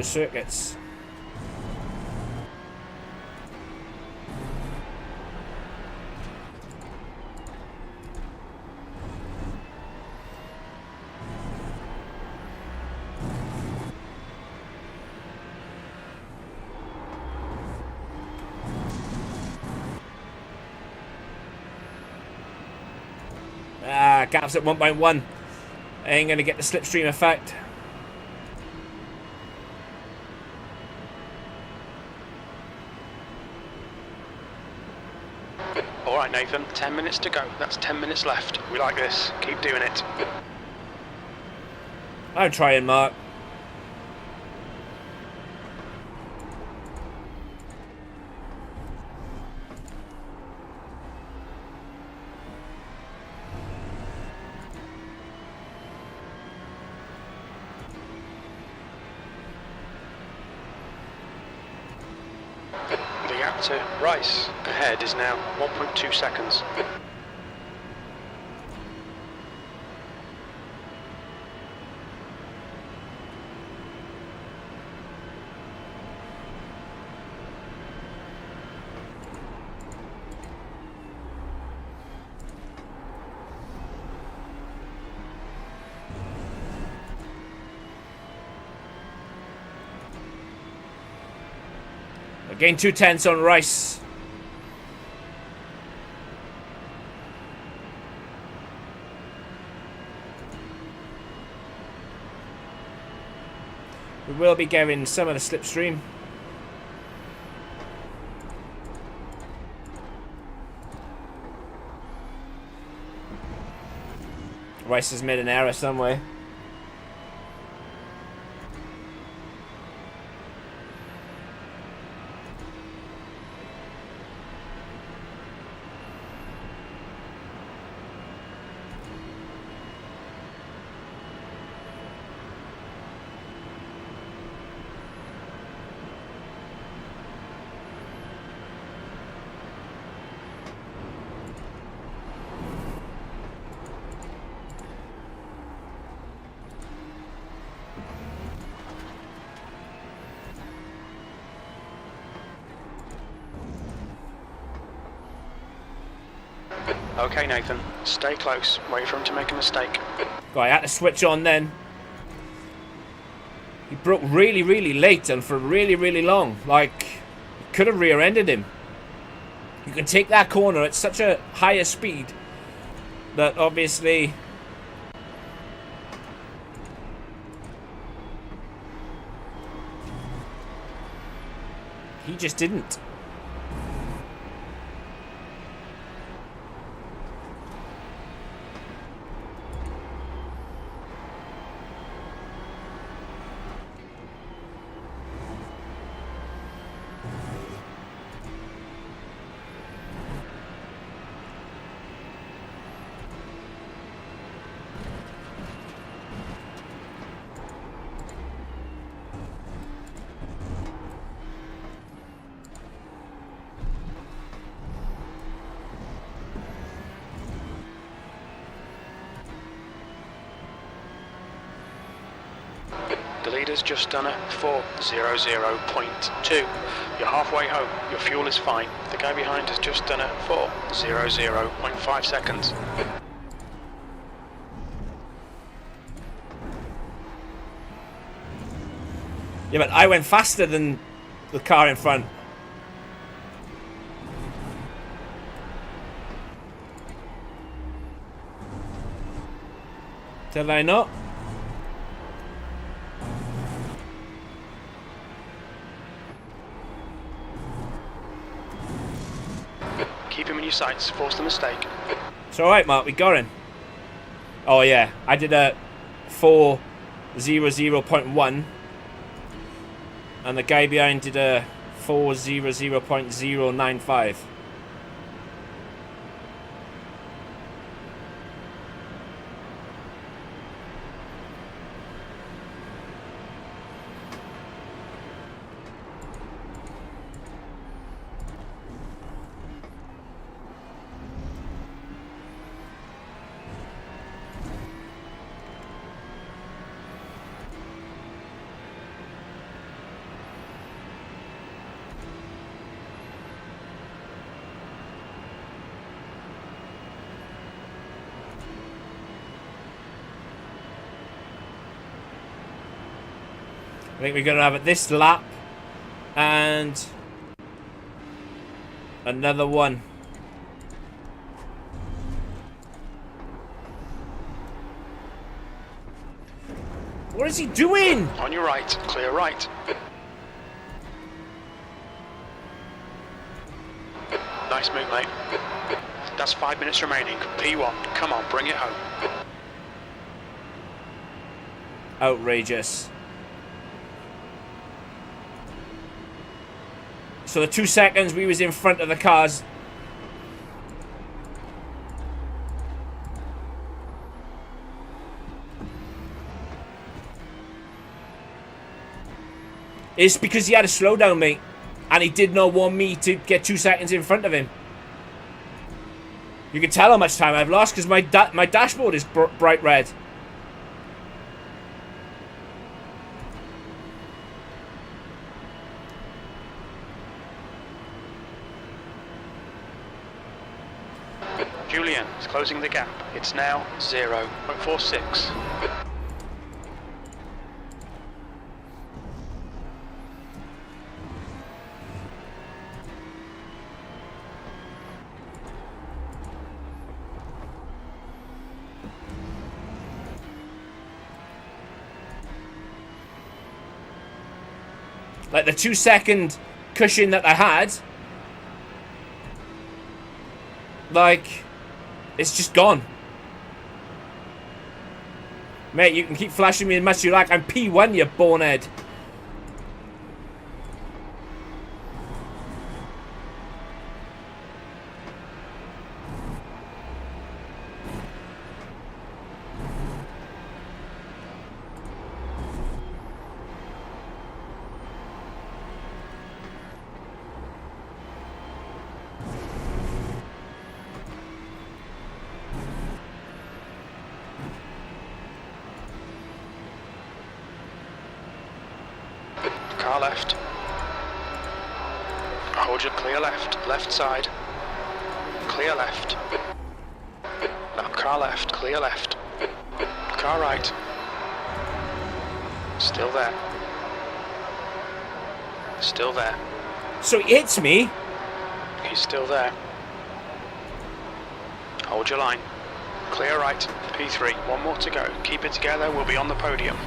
circuits. Gap's at 1.1. Ain't going to get the slipstream effect.
All right, Nathan, 10 minutes to go. That's 10 minutes left. We like this. Keep doing it.
I'm trying, Mark.
The gap to Rice ahead is now 1.2 seconds.
Again, 2/10 on Rice. We will be getting some of the slipstream. Rice has made an error somewhere.
Okay, Nathan, stay close. Wait for him to make a mistake.
Right, I had to switch on then. He broke really, really late and for really, really long. Like, could have rear-ended him. You can take that corner at such a higher speed that obviously he just didn't.
The leader's just done a 4:00.2. You're halfway home. Your fuel is fine. The guy behind has just done a 4:00.5 seconds.
Yeah, but I went faster than the car in front. Did I not?
Keep him in your sights. Force the mistake.
It's alright, Mark, we got him. Oh yeah, I did a 4:00.1 and the guy behind did a 4:00.095. I think we're going to have it this lap and another one. What is he doing?
On your right, clear right. Nice move, mate. That's 5 minutes remaining. P1, come on, bring it home.
Outrageous. So the 2 seconds we was in front of the cars. It's because he had a slowdown, mate. And he did not want me to get 2 seconds in front of him. You can tell how much time I've lost because my dashboard is bright red.
Julian is closing the gap. It's now 0.46.
Like the 2 second cushion that I had, like, it's just gone. Mate, you can keep flashing me as much as you like. I'm P1, you bonehead.
Car left. Hold your clear left. Left side. Clear left. Now car left. Clear left. Car right. Still there. Still there.
So he hits me.
He's still there. Hold your line. Clear right. P3. One more to go. Keep it together. We'll be on the podium.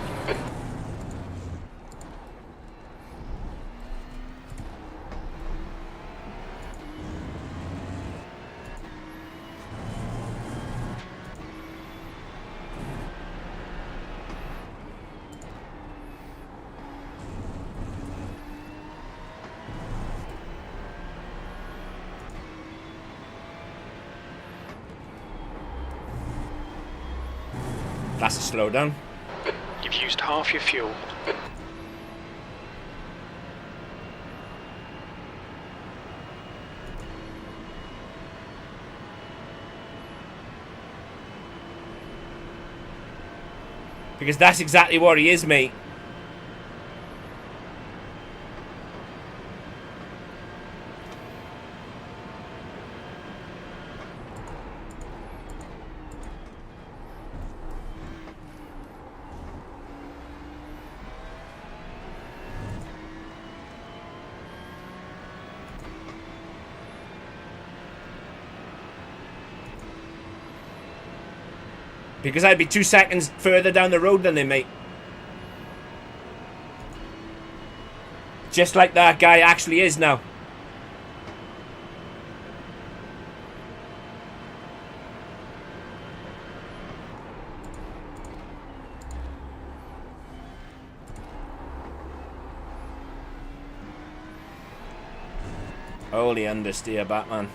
That's a slowdown.
You've used half your fuel.
Because that's exactly what he is, mate. Because I'd be 2 seconds further down the road than him, mate. Just like that guy actually is now. Holy understeer, Batman.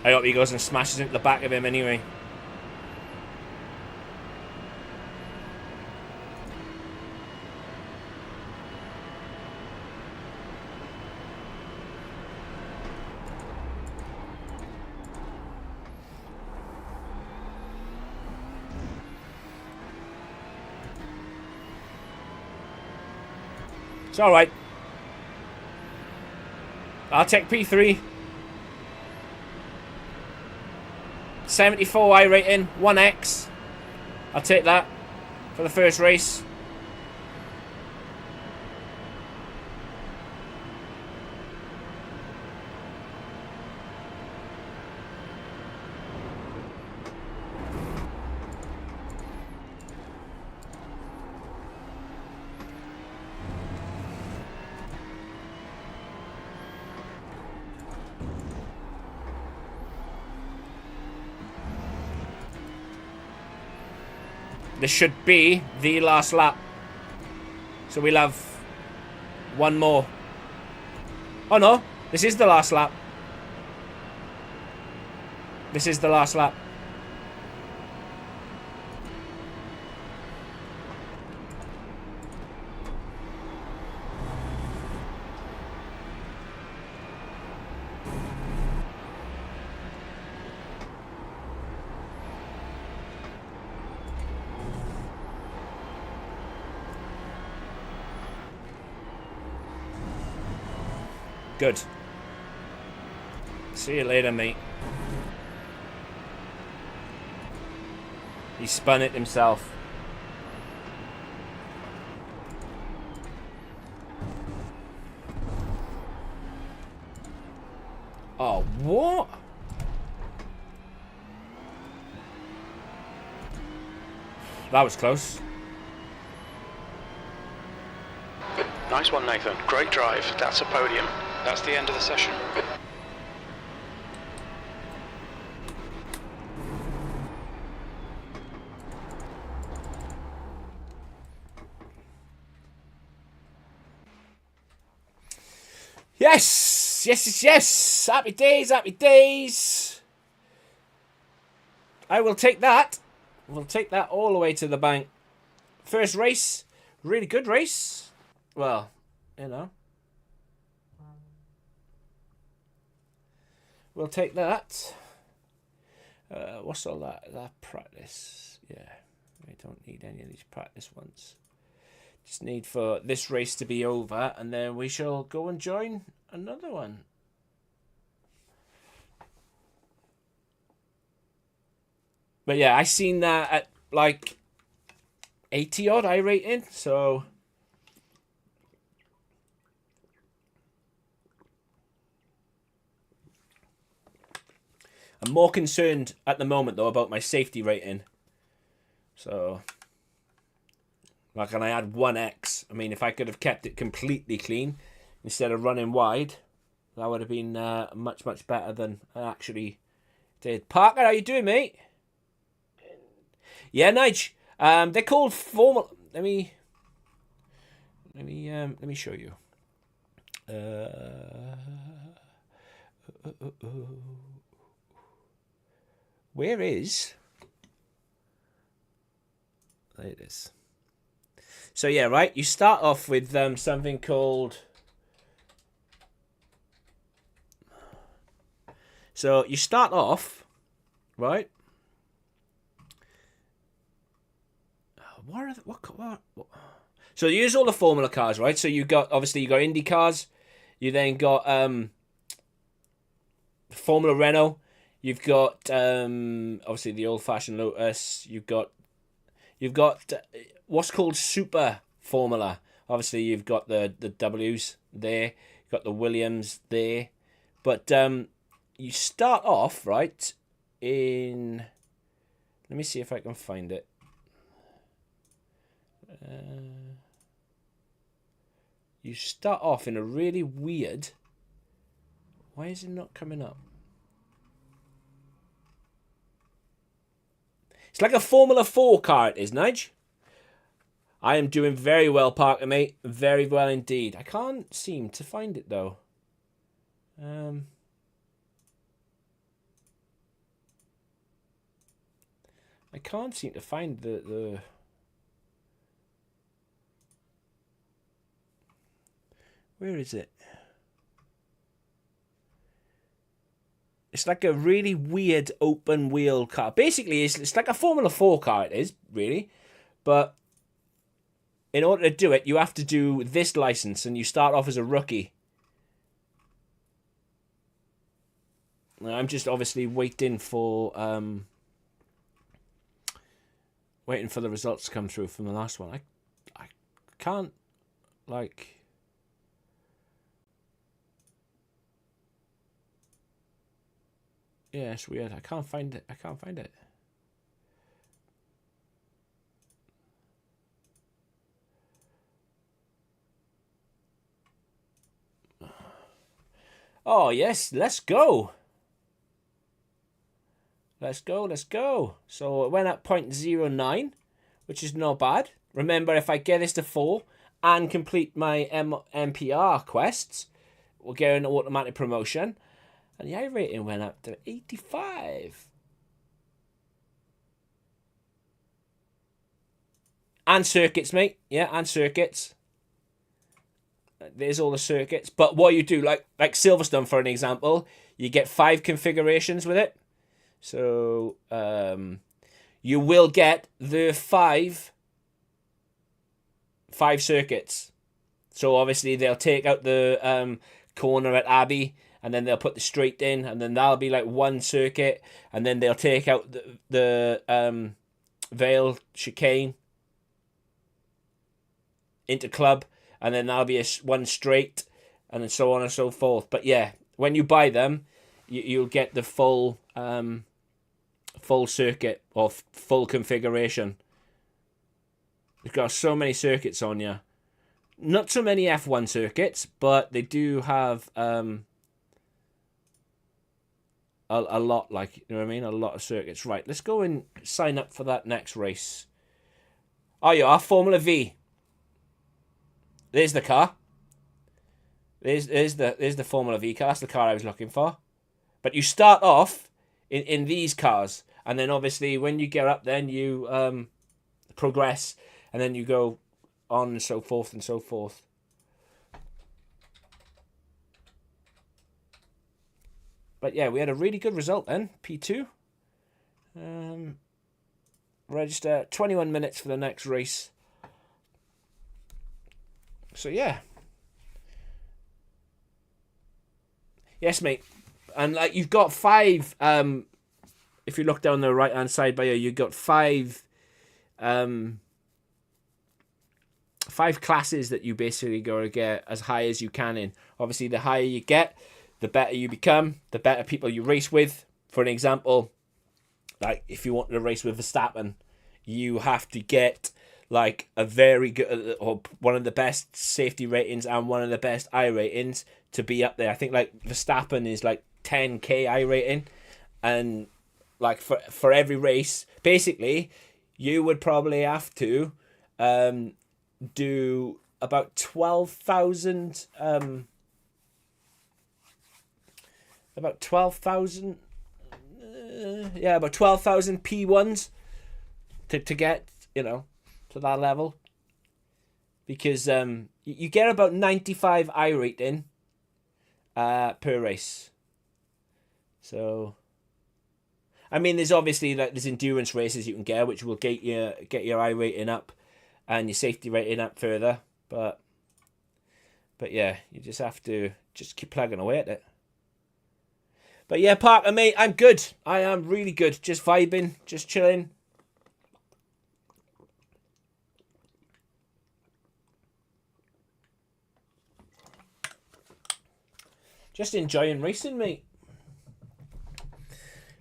I hope he goes and smashes into the back of him anyway. It's alright. I'll take P3. 74 iRating, 1X. I'll take that for the first race. This should be the last lap. So we'll have one more. Oh no, this is the last lap. This is the last lap. Good. See you later, mate. He spun it himself. Oh, what? That was close.
Nice one, Nathan. Great drive. That's a podium. That's the end of the session.
Yes! Yes, yes, yes! Happy days, happy days! I will take that. We'll take that all the way to the bank. First race. Really good race. Well, you know. We'll take that. What's all that? That practice. Yeah. We don't need any of these practice ones. Just need for this race to be over, and then we shall go and join another one. But yeah, I seen that at like 80 odd iRating, so I'm more concerned at the moment though about my safety rating. So like, and I had 1x. I mean, if I could have kept it completely clean instead of running wide, that would have been much, much better than I actually did. Parker, how you doing, mate? Yeah, Nige. They're called formal. Let me show you. Where is? There it is. So yeah, right. You start off with something called. So you start off, right? What? So you use all the formula cars, right? So you got obviously you got Indy cars, you then got Formula Renault, you've got obviously the old-fashioned Lotus, you've got what's called Super Formula. Obviously you've got the W's there, you've got the Williams there, but you start off right in. Let me see if I can find it. You start off in a really weird. Why is it not coming up? It's like a Formula 4 car, it is, Nige. I am doing very well, Parker, mate. Very well indeed. I can't seem to find it, though. I can't seem to find the... Where is it? It's like a really weird open wheel car. Basically, it's like a Formula 4 car, it is, really. But in order to do it, you have to do this license, and you start off as a rookie. I'm just obviously waiting for the results to come through from the last one. I can't, like... Yeah, it's weird. I can't find it. Oh, yes. Let's go. Let's go. So it went at 0.09, which is not bad. Remember, if I get this to 4 and complete my MPR quests, we'll get an automatic promotion. And the iRating went up to 85. And circuits, mate. Yeah, and circuits. There's all the circuits. But what you do, like Silverstone, for an example, you get 5 configurations with it. So you will get the 5 circuits. So obviously they'll take out the corner at Abbey, and then they'll put the straight in, and then that'll be like 1 circuit, and then they'll take out the Vale chicane into club, and then that'll be 1 straight, and then so on and so forth. But yeah, when you buy them, you'll get the full circuit or full configuration. You've got so many circuits on you. Not so many F1 circuits, but they do have a lot, like, you know what I mean? A lot of circuits. Right, let's go and sign up for that next race. Oh, you are Formula V. There's the car. There's the Formula V car. That's the car I was looking for. But you start off in these cars, and then obviously when you get up, then you progress, and then you go on and so forth and so forth. But yeah, we had a really good result then. P2. Register 21 minutes for the next race. So yeah. Yes, mate. And like you've got 5. If you look down the right hand side by you, you've got 5. 5 classes that you basically got to get as high as you can in. Obviously, the higher you get, the better you become, the better people you race with. For an example, like if you want to race with Verstappen, you have to get like a very good or one of the best safety ratings and one of the best I ratings to be up there. I think like Verstappen is like 10k I rating, and like for every race, basically, you would probably have to do about 12,000 about 12,000 about 12,000 P1s to get, you know, to that level, because you get about 95 I rating per race. So I mean, there's obviously like there's endurance races you can get, which will get your I rating up and your safety rating up further, but yeah, you just have to just keep plugging away at it. But yeah, Parker, mate, I'm good. I am really good. Just vibing, just chilling. Just enjoying racing, mate.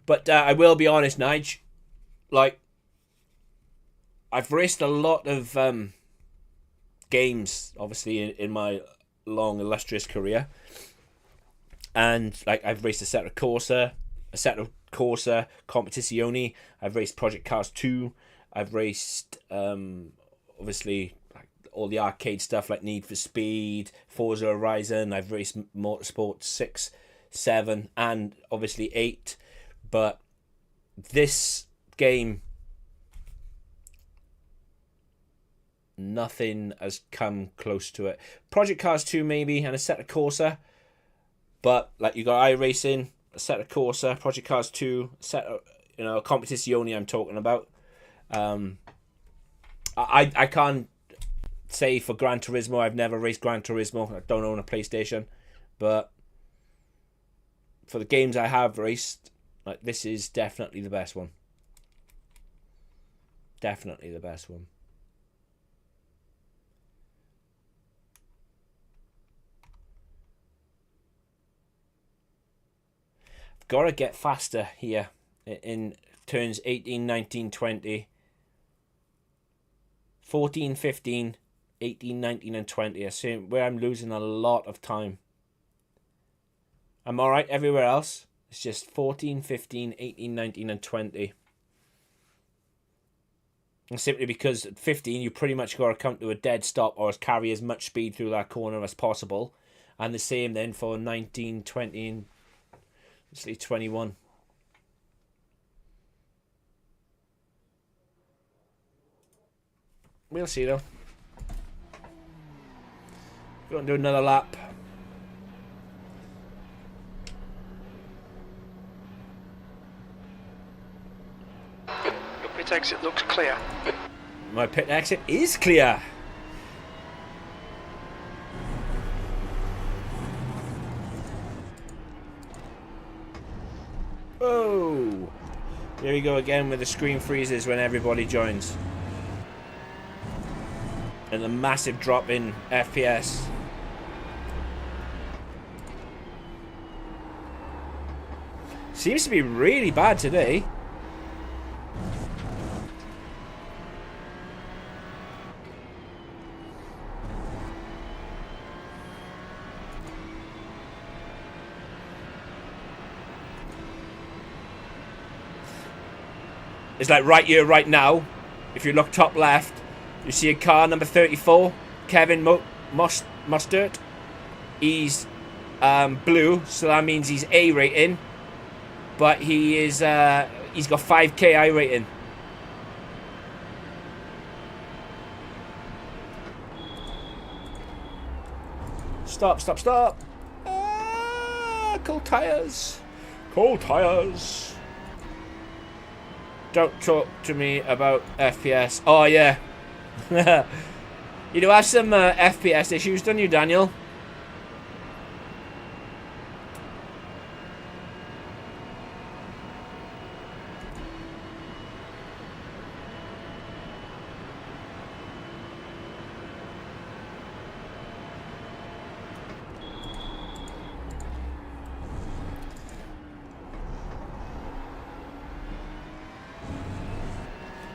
But I will be honest, Nige. Like, I've raced a lot of games, obviously, in my long, illustrious career. And, like, I've raced Assetto Corsa, Competizione. I've raced Project Cars 2. I've raced, obviously, like, all the arcade stuff like Need for Speed, Forza Horizon. I've raced Motorsport 6, 7, and, obviously, 8. But this game, nothing has come close to it. Project Cars 2 maybe, and Assetto Corsa. But like you got iRacing, Assetto Corsa, Project Cars 2, Assetto, you know, Competizione I'm talking about. I can't say for Gran Turismo. I've never raced Gran Turismo. I don't own a PlayStation. But for the games I have raced, like, this is definitely the best one. Definitely the best one. I've got to get faster here in turns 18, 19, 20. 14, 15, 18, 19 and 20. I see where I'm losing a lot of time. I'm alright everywhere else. It's just 14, 15, 18, 19 and 20. And simply because at 15, you pretty much got to come to a dead stop or carry as much speed through that corner as possible. And the same then for 19, 20, and let's say 21. We'll see though. Go and do another lap.
Your pit exit looks clear.
My pit exit is clear. Oh, here we go again with the screen freezes when everybody joins. And the massive drop in FPS. Seems to be really bad today. It's like right here, right now. If you look top left, you see a car number 34, Kevin Mustard. He's blue, so that means he's A rating. But he is he's got 5k I rating. Stop, stop, stop. Cold tires. Cold tires. Don't talk to me about FPS. Oh, yeah. You do have some FPS issues, don't you, Daniel?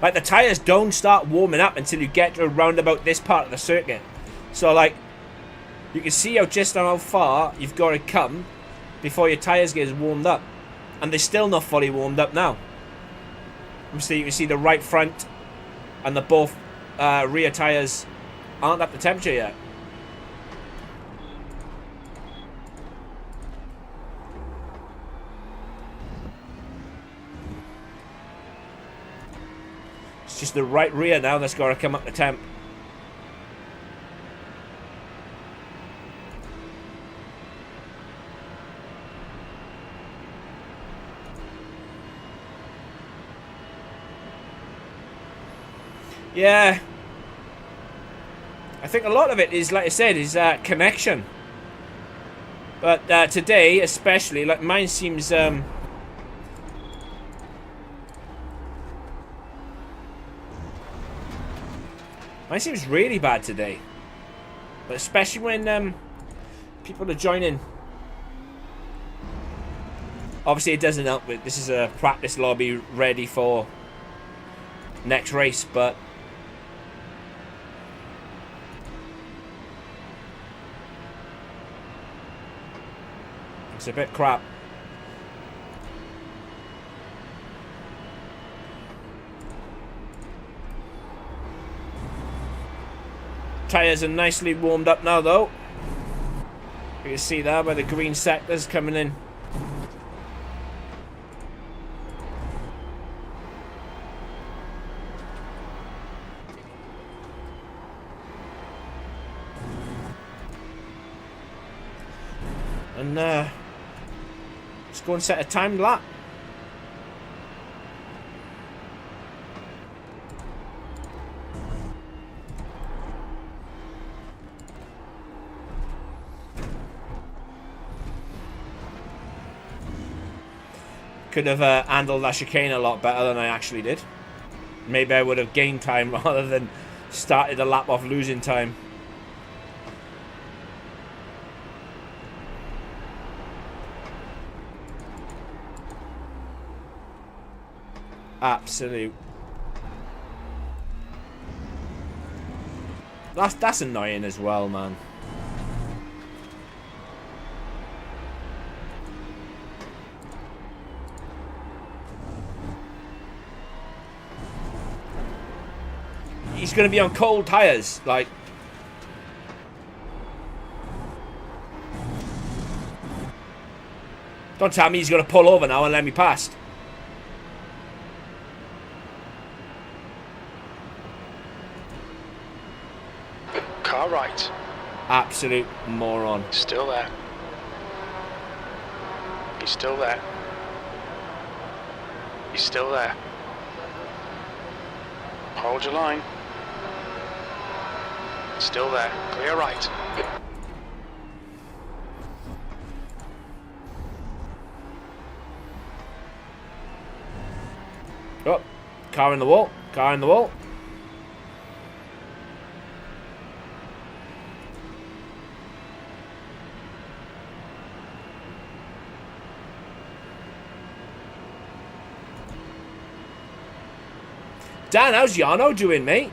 Like, the tyres don't start warming up until you get to around about this part of the circuit. So, like, you can see just how far you've got to come before your tyres get warmed up. And they're still not fully warmed up now. Obviously, you can see the right front and the both rear tyres aren't up to temperature yet. It's just the right rear now that's got to come up to temp. Yeah. I think a lot of it is, like I said, is connection. But today, especially, like mine seems... Mine seems really bad today. But especially when people are joining. Obviously it doesn't help with this is a practice lobby ready for next race, but it's a bit crap. Tyres are nicely warmed up now though. You can see there where the green sector's coming in. And let's go and set a timed lap. Could have handled that chicane a lot better than I actually did. Maybe I would have gained time rather than started a lap off losing time. Absolute. That's annoying as well, man. He's going to be on cold tyres. Like, don't tell me he's going to pull over now and let me past.
Car right.
Absolute moron.
Still there. He's still there. He's still there. Hold your line. Still there. Clear right.
Oh, car in the wall. Car in the wall. Dan, how's Yano doing, mate?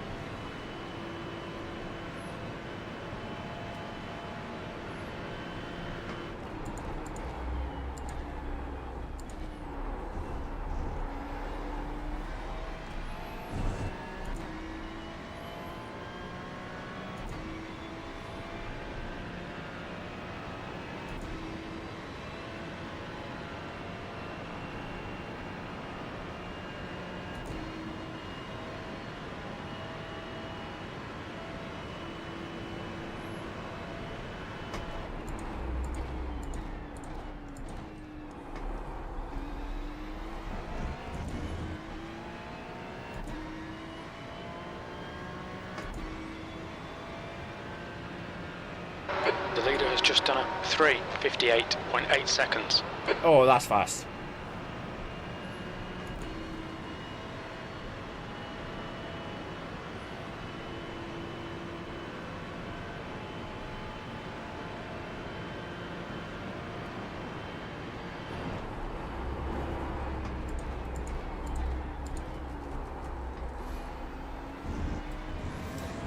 The leader has just done a 3:58.8 seconds.
Oh, that's fast.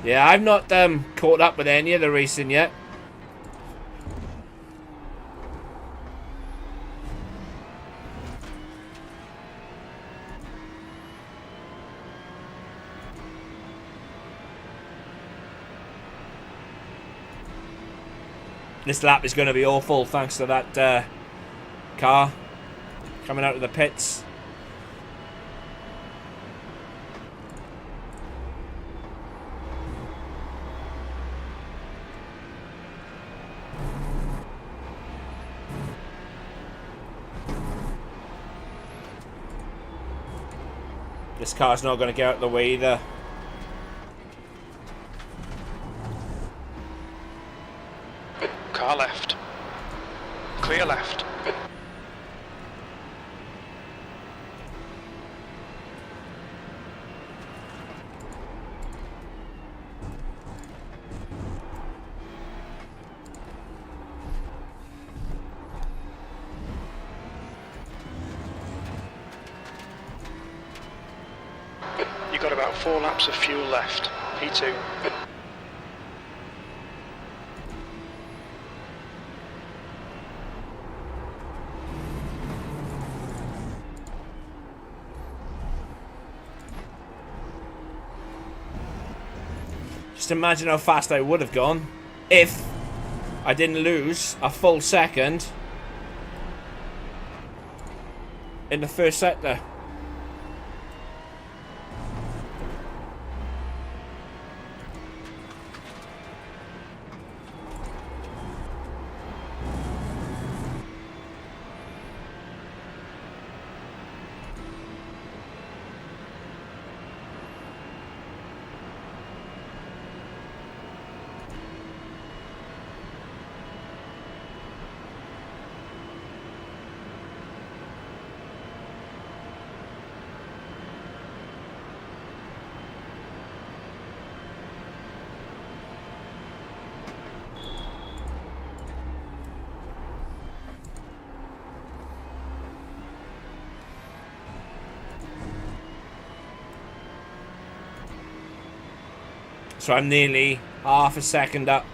Yeah, I've not caught up with any of the racing yet. This lap is going to be awful thanks to that car coming out of the pits. This car's not going to get out of the way either.
Car left. Clear left. You've got about 4 laps of fuel left. P2.
Just imagine how fast I would have gone if I didn't lose a full second in the first sector. So I'm nearly half a second up.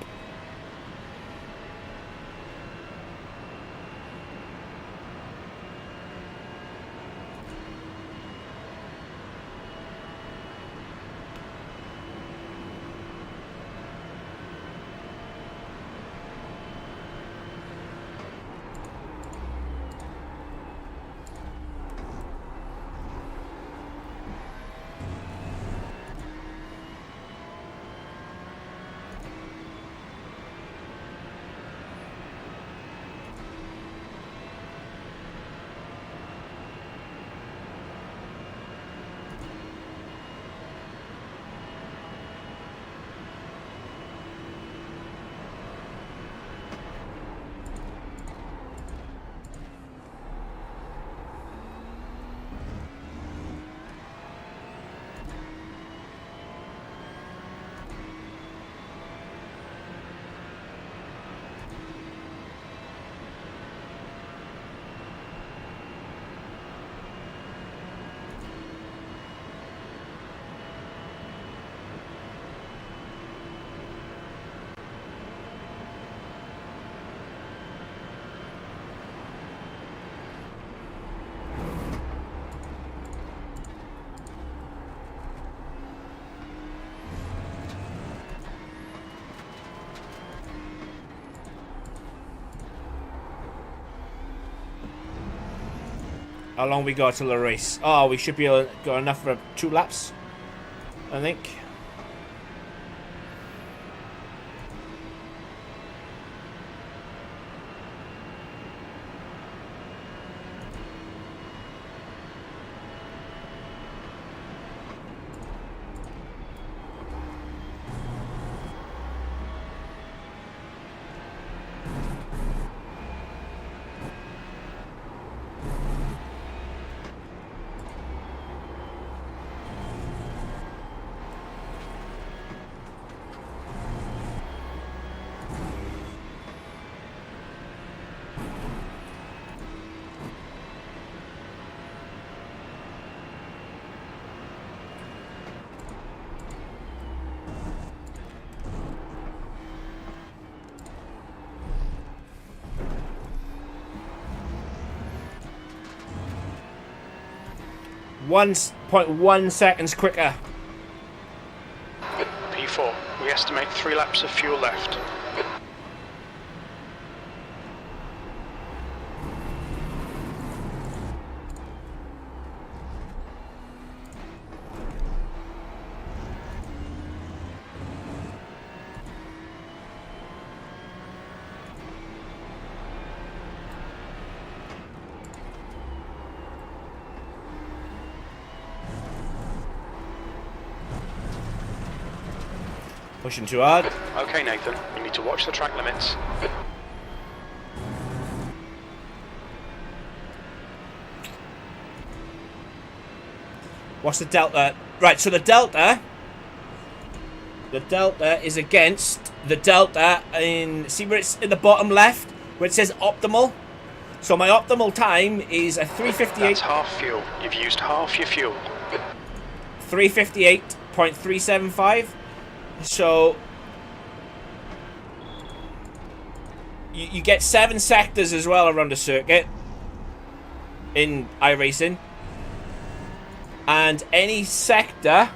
How long we got till the race? Oh, we should be got enough for 2 laps, I think. One 0.1 seconds quicker.
P4. We estimate 3 laps of fuel left.
Pushing too hard.
Okay, Nathan, you need to watch the track limits.
What's the delta? Right, so the delta is against the delta in, see where it's in the bottom left where it says optimal. So my optimal time is a 3:58.
That's half fuel. You've used half your fuel.
3:58.375. So you get 7 sectors as well around the circuit in iRacing, and any sector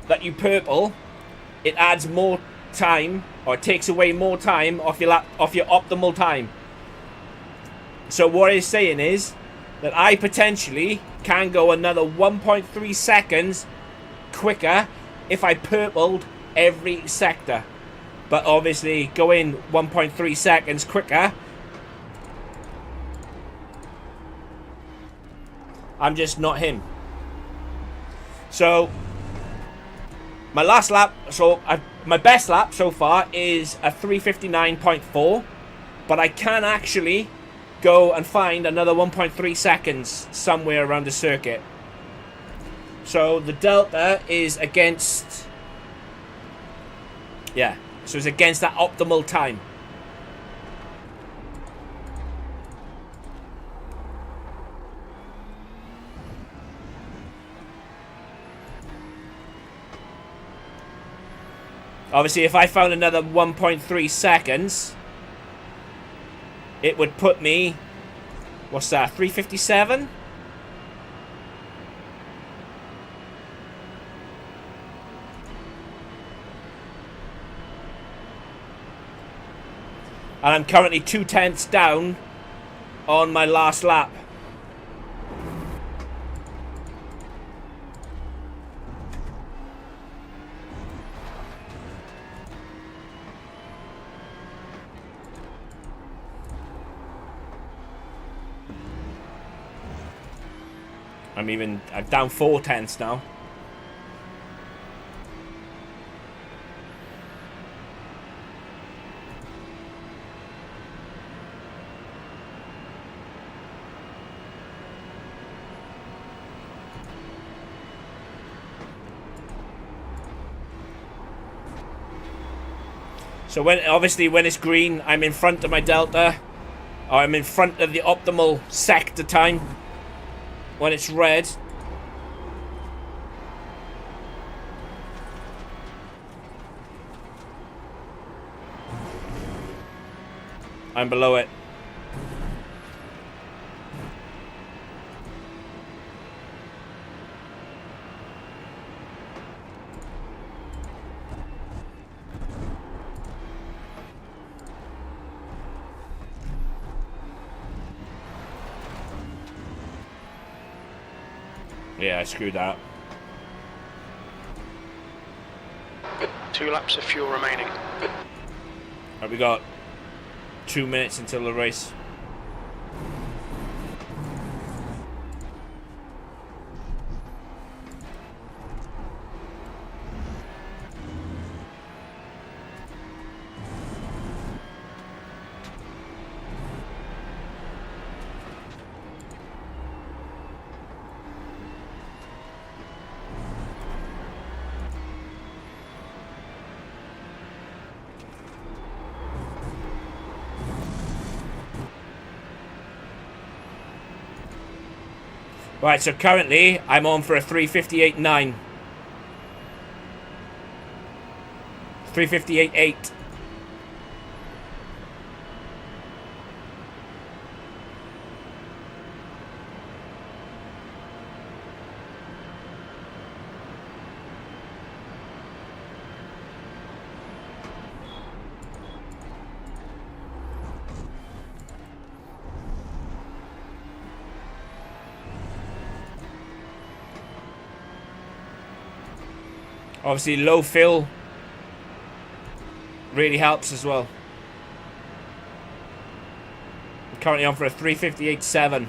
that you purple, it adds more time, or it takes away more time off your optimal time. So what it's saying is that I potentially can go another 1.3 seconds quicker if I purpled every sector. But obviously going 1.3 seconds quicker, I'm just not him. So my last lap, my best lap so far is a 3:59.4, but I can actually go and find another 1.3 seconds somewhere around the circuit. So the delta is against, yeah, so it's against that optimal time. Obviously, if I found another 1.3 seconds, it would put me, what's that, 3:57? And I'm currently 2/10 down on my last lap. I'm down 4/10 now. So when it's green, I'm in front of my delta, or I'm in front of the optimal sector time. When it's red, I'm below it. Yeah, I screwed that.
2 laps of fuel remaining.
Right, we got 2 minutes until the race. Right, so currently I'm on for a 3:58.9. 3:58.8. Obviously, low fill really helps as well. I'm currently on for a 3:58.7.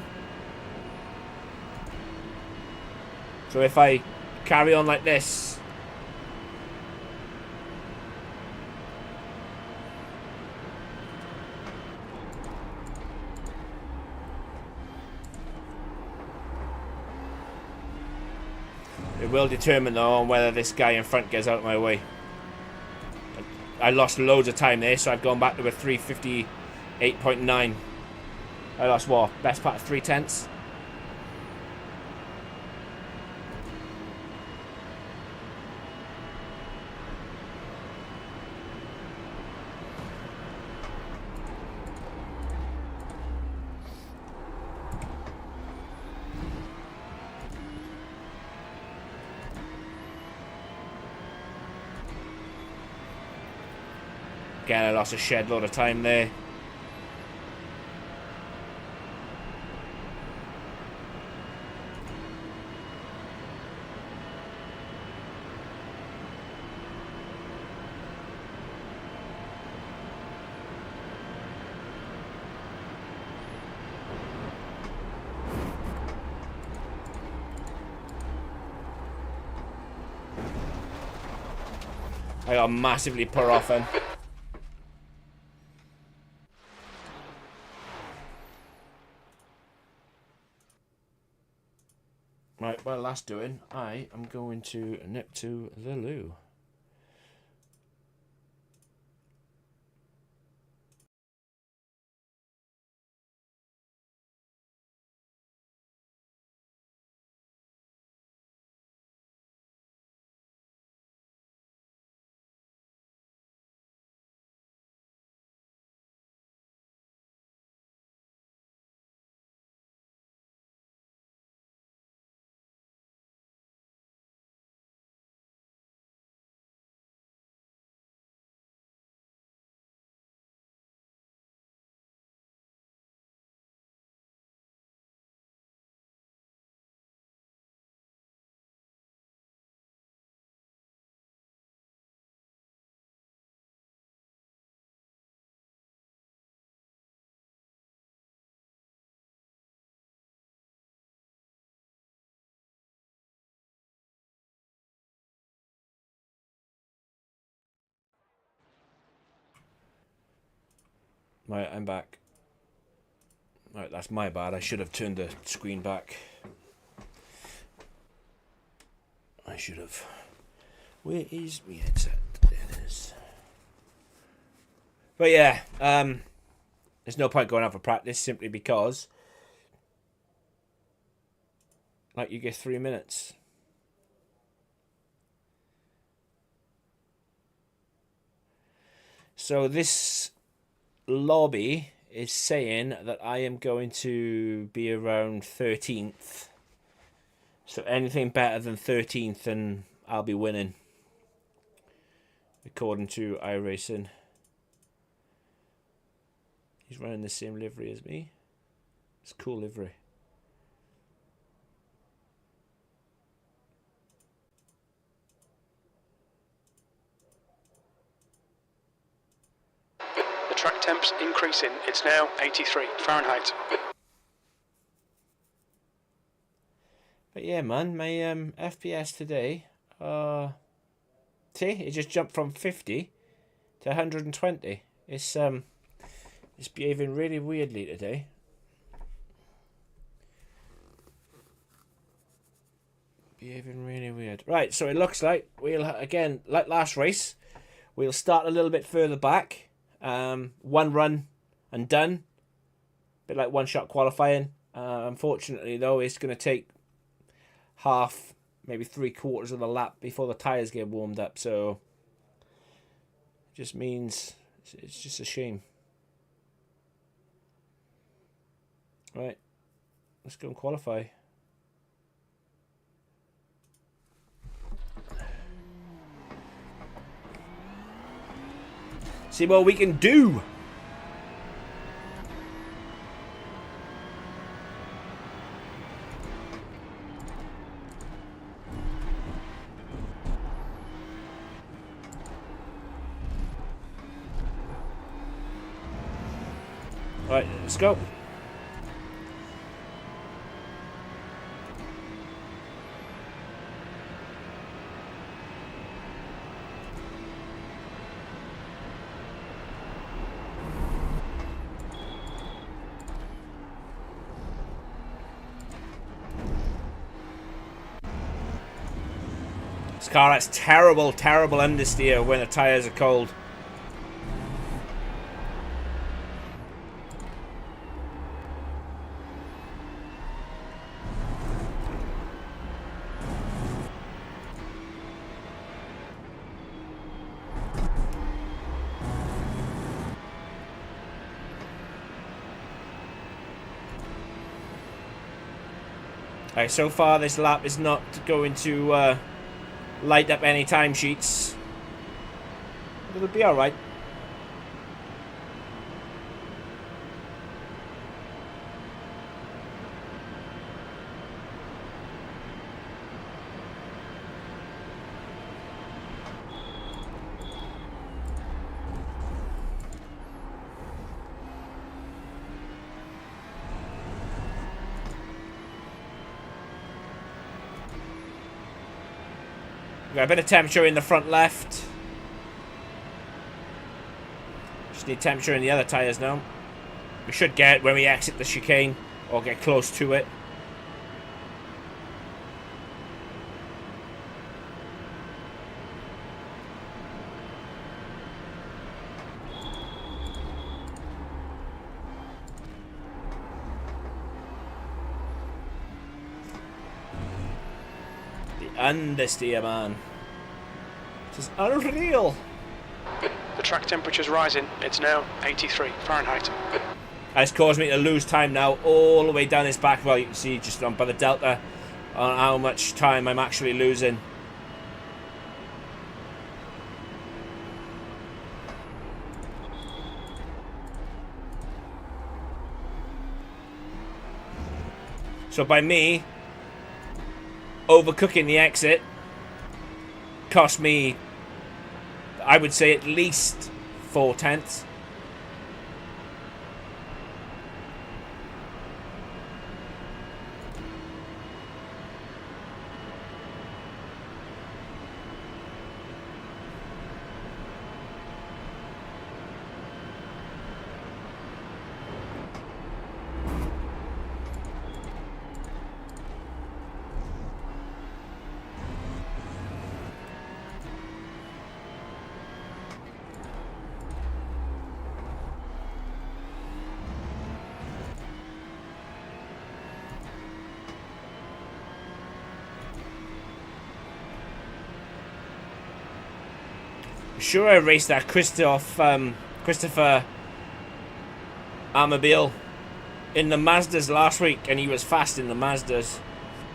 So if I carry on like this, it will determine though on whether this guy in front gets out of my way. I lost loads of time there, so I've gone back to a 3:58.9. I lost what? Best part of 3/10. Again, I lost a shed load of time there. I got massively put off then. Right, while that's doing, I am going to nip to the loo. Right, I'm back. Right, that's my bad. I should have turned the screen back. I should have. Where is my headset? There it is. But yeah, there's no point going out for practice simply because, like, you get 3 minutes. So this lobby is saying that I am going to be around 13th. So anything better than 13th, and I'll be winning, according to iRacing. He's running the same livery as me. It's a cool livery.
Temps increasing. It's now 83 Fahrenheit.
But yeah, man, my FPS today, see, it just jumped from 50 to 120. It's behaving really weirdly today. Behaving really weird. Right, so it looks like we'll, again, like last race, we'll start a little bit further back. One run and done. Bit like one-shot qualifying. Unfortunately, though, it's going to take half, maybe 3/4 of the lap before the tyres get warmed up. So, it just means it's just a shame. Right, let's go and qualify. See what we can do. Right, let's go. This car has terrible, terrible understeer when the tyres are cold. Right, so far this lap is not going to light up any timesheets. It'll be alright. Got a bit of temperature in the front left. Just need temperature in the other tyres now. We should get it when we exit the chicane or get close to it. Understeer, man. This is unreal.
The track temperature's rising. It's now 83 Fahrenheit.
It's caused me to lose time now all the way down this back. Well, you can see just on by the delta on how much time I'm actually losing. So by me overcooking the exit cost me, I would say, at least 4/10. Sure, I raced that Christopher Armobile in the Mazdas last week, and he was fast in the Mazdas.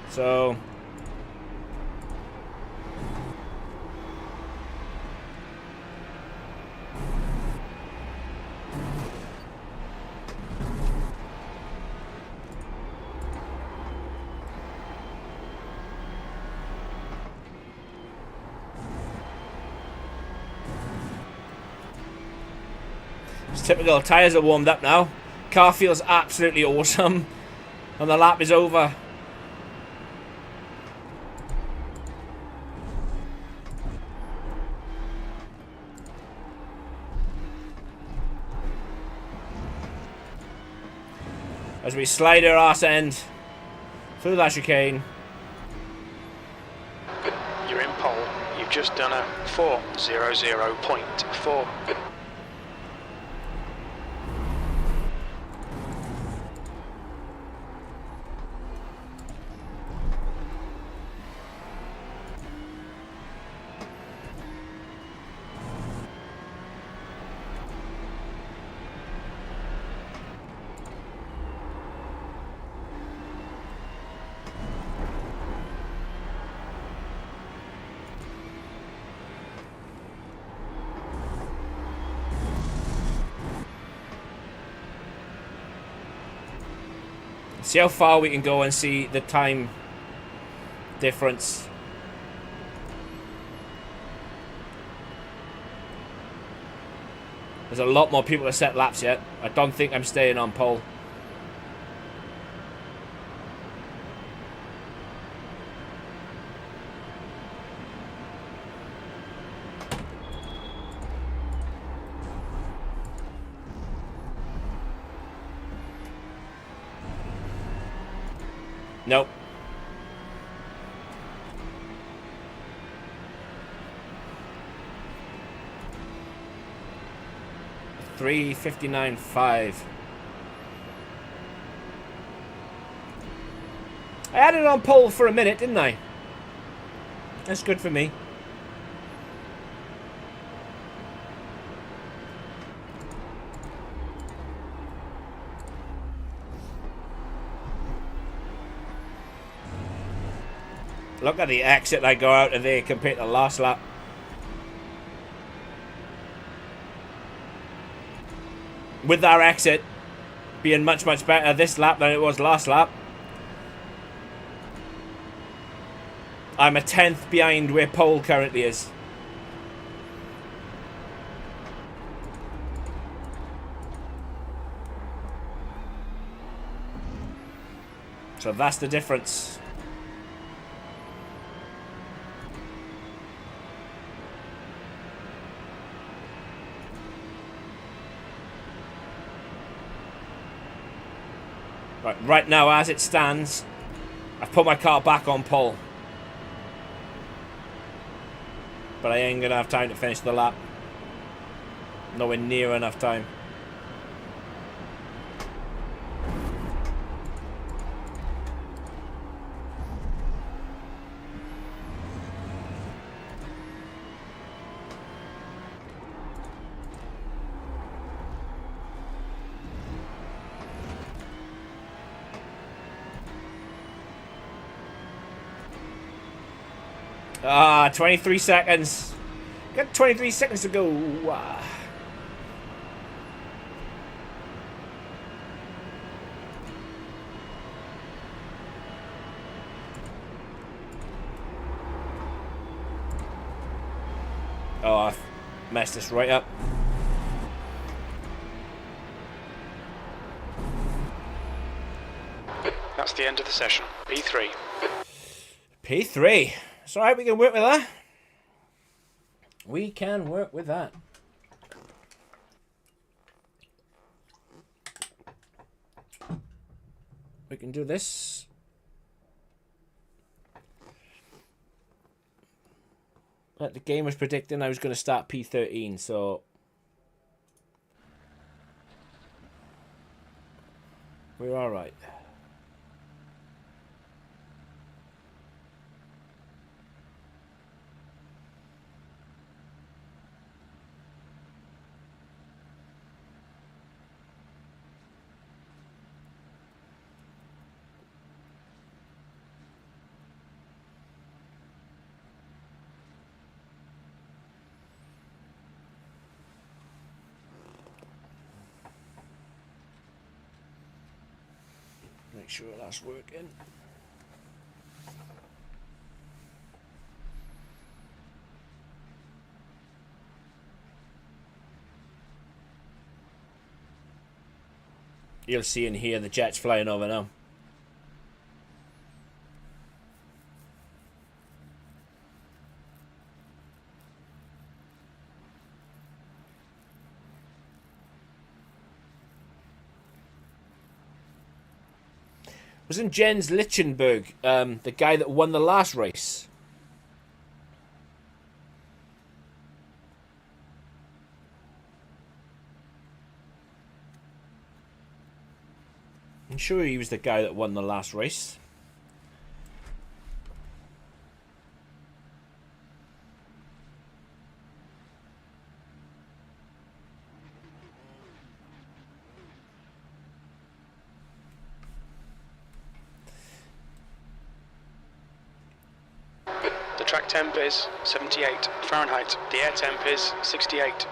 So It's typical. Tyres are warmed up now. Car feels absolutely awesome. And the lap is over. As we slide our arse end through that chicane.
You're in pole. You've just done a 4:00.4.
See how far we can go and see the time difference. There's a lot more people to set laps yet. I don't think I'm staying on pole. Nope. $3:59.5. I had it on pole for a minute, didn't I? That's good for me. Look at the exit I go out of there compared to last lap. With our exit being much, much better this lap than it was last lap. I'm a 10th behind where pole currently is. So that's the difference. Right now, as it stands, I've put my car back on pole. But I ain't going to have time to finish the lap. Nowhere near enough time. Ah, 23 seconds. Got 23 seconds to go. Oh, I've messed this right up.
That's the end of the session. P3.
P3. It's alright, we can work with that. We can work with that. We can do this. But the game was predicting I was going to start P13, so we're alright. Make sure that's working. You'll see and hear the jets flying over now. Wasn't Jens Lichtenberg the guy that won the last race? I'm sure he was the guy that won the last race.
The track temp is 78 Fahrenheit. The air temp is 68.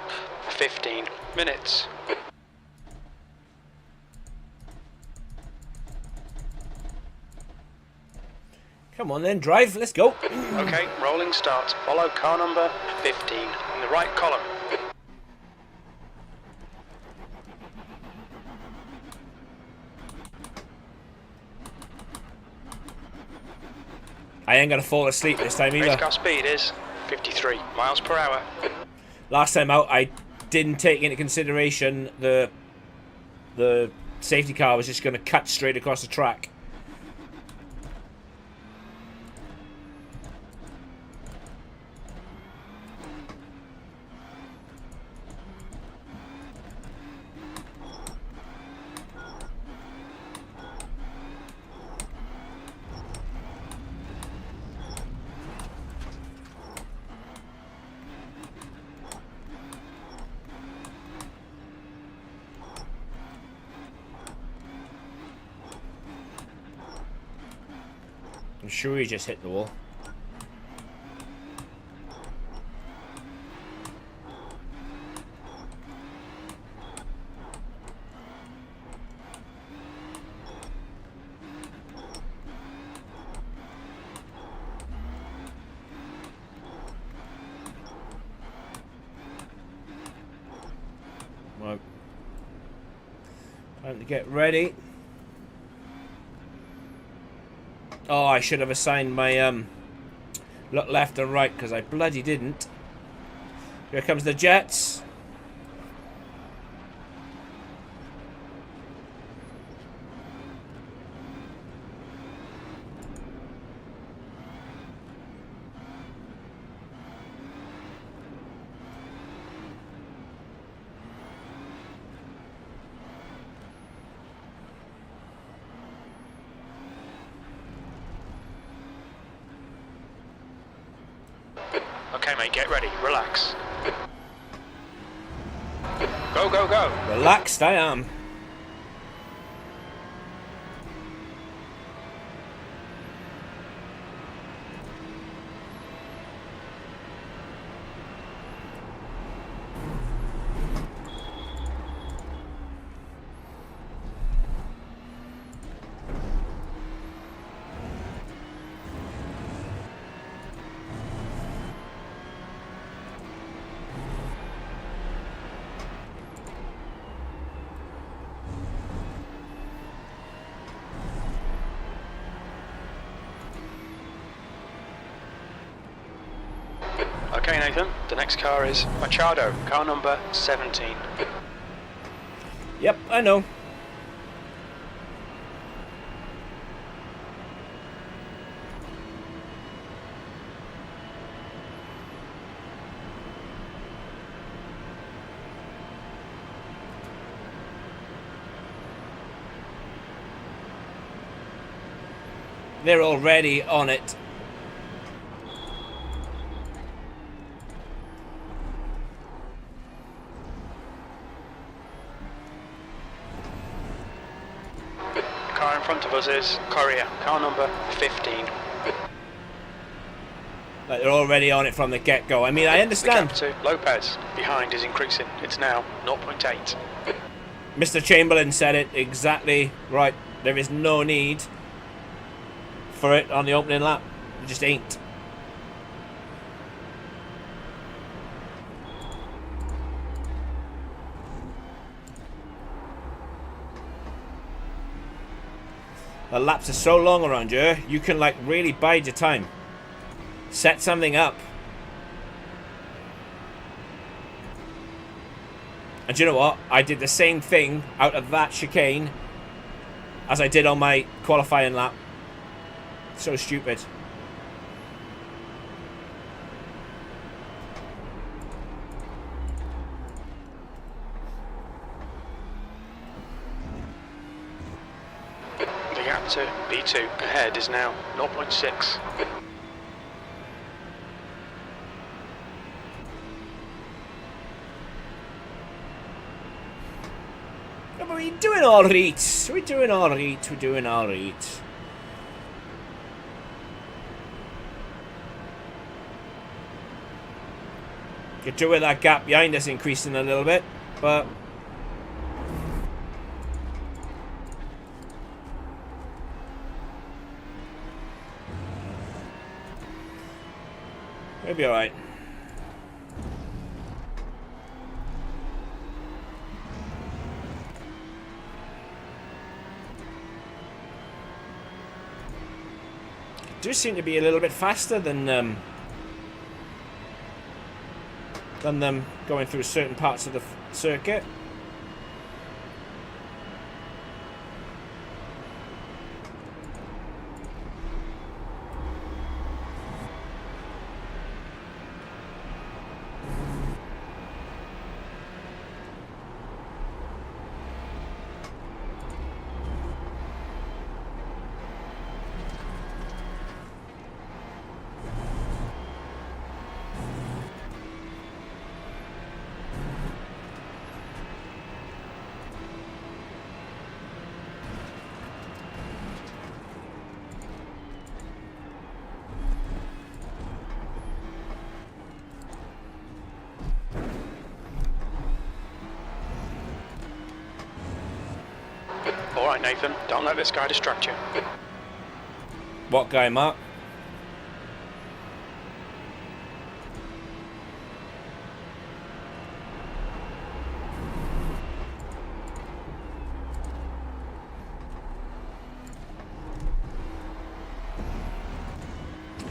15 minutes.
Come on then, drive, let's go.
Okay, rolling start. Follow car number 15 in the right column.
I ain't gonna fall asleep this time
Race
either.
car speed is 53 miles per hour.
Last time out, I didn't take into consideration the safety car was just gonna cut straight across the track. I'm sure he just hit the wall. Well, time to get ready. Oh, I should have assigned my look left and right because I bloody didn't. Here comes the jets.
Okay, mate, get ready. Relax. Go, go, go.
Relaxed I am.
Okay, Nathan, the next car is Machado, car number 17.
Yep, I know. They're already on it.
Car in front of us is Correa, car number 15.
Like they're already on it from the get-go. I mean, I
The
understand.
gap to Lopez behind is increasing. It's now 0.8.
Mr. Chamberlain said it exactly right. There is no need for it on the opening lap. It just ain't. The laps are so long around here, you can like really bide your time. Set something up. And do you know what? I did the same thing out of that chicane as I did on my qualifying lap. So stupid.
The gap to B2 ahead is now 0.6.
We're doing all right. We're doing all right. We're doing all right. Could do with that gap behind us increasing a little bit, but we'll be all right. Do seem to be a little bit faster than them going through certain parts of the circuit.
Alright Nathan, don't let this guy distract you.
What guy, Mark?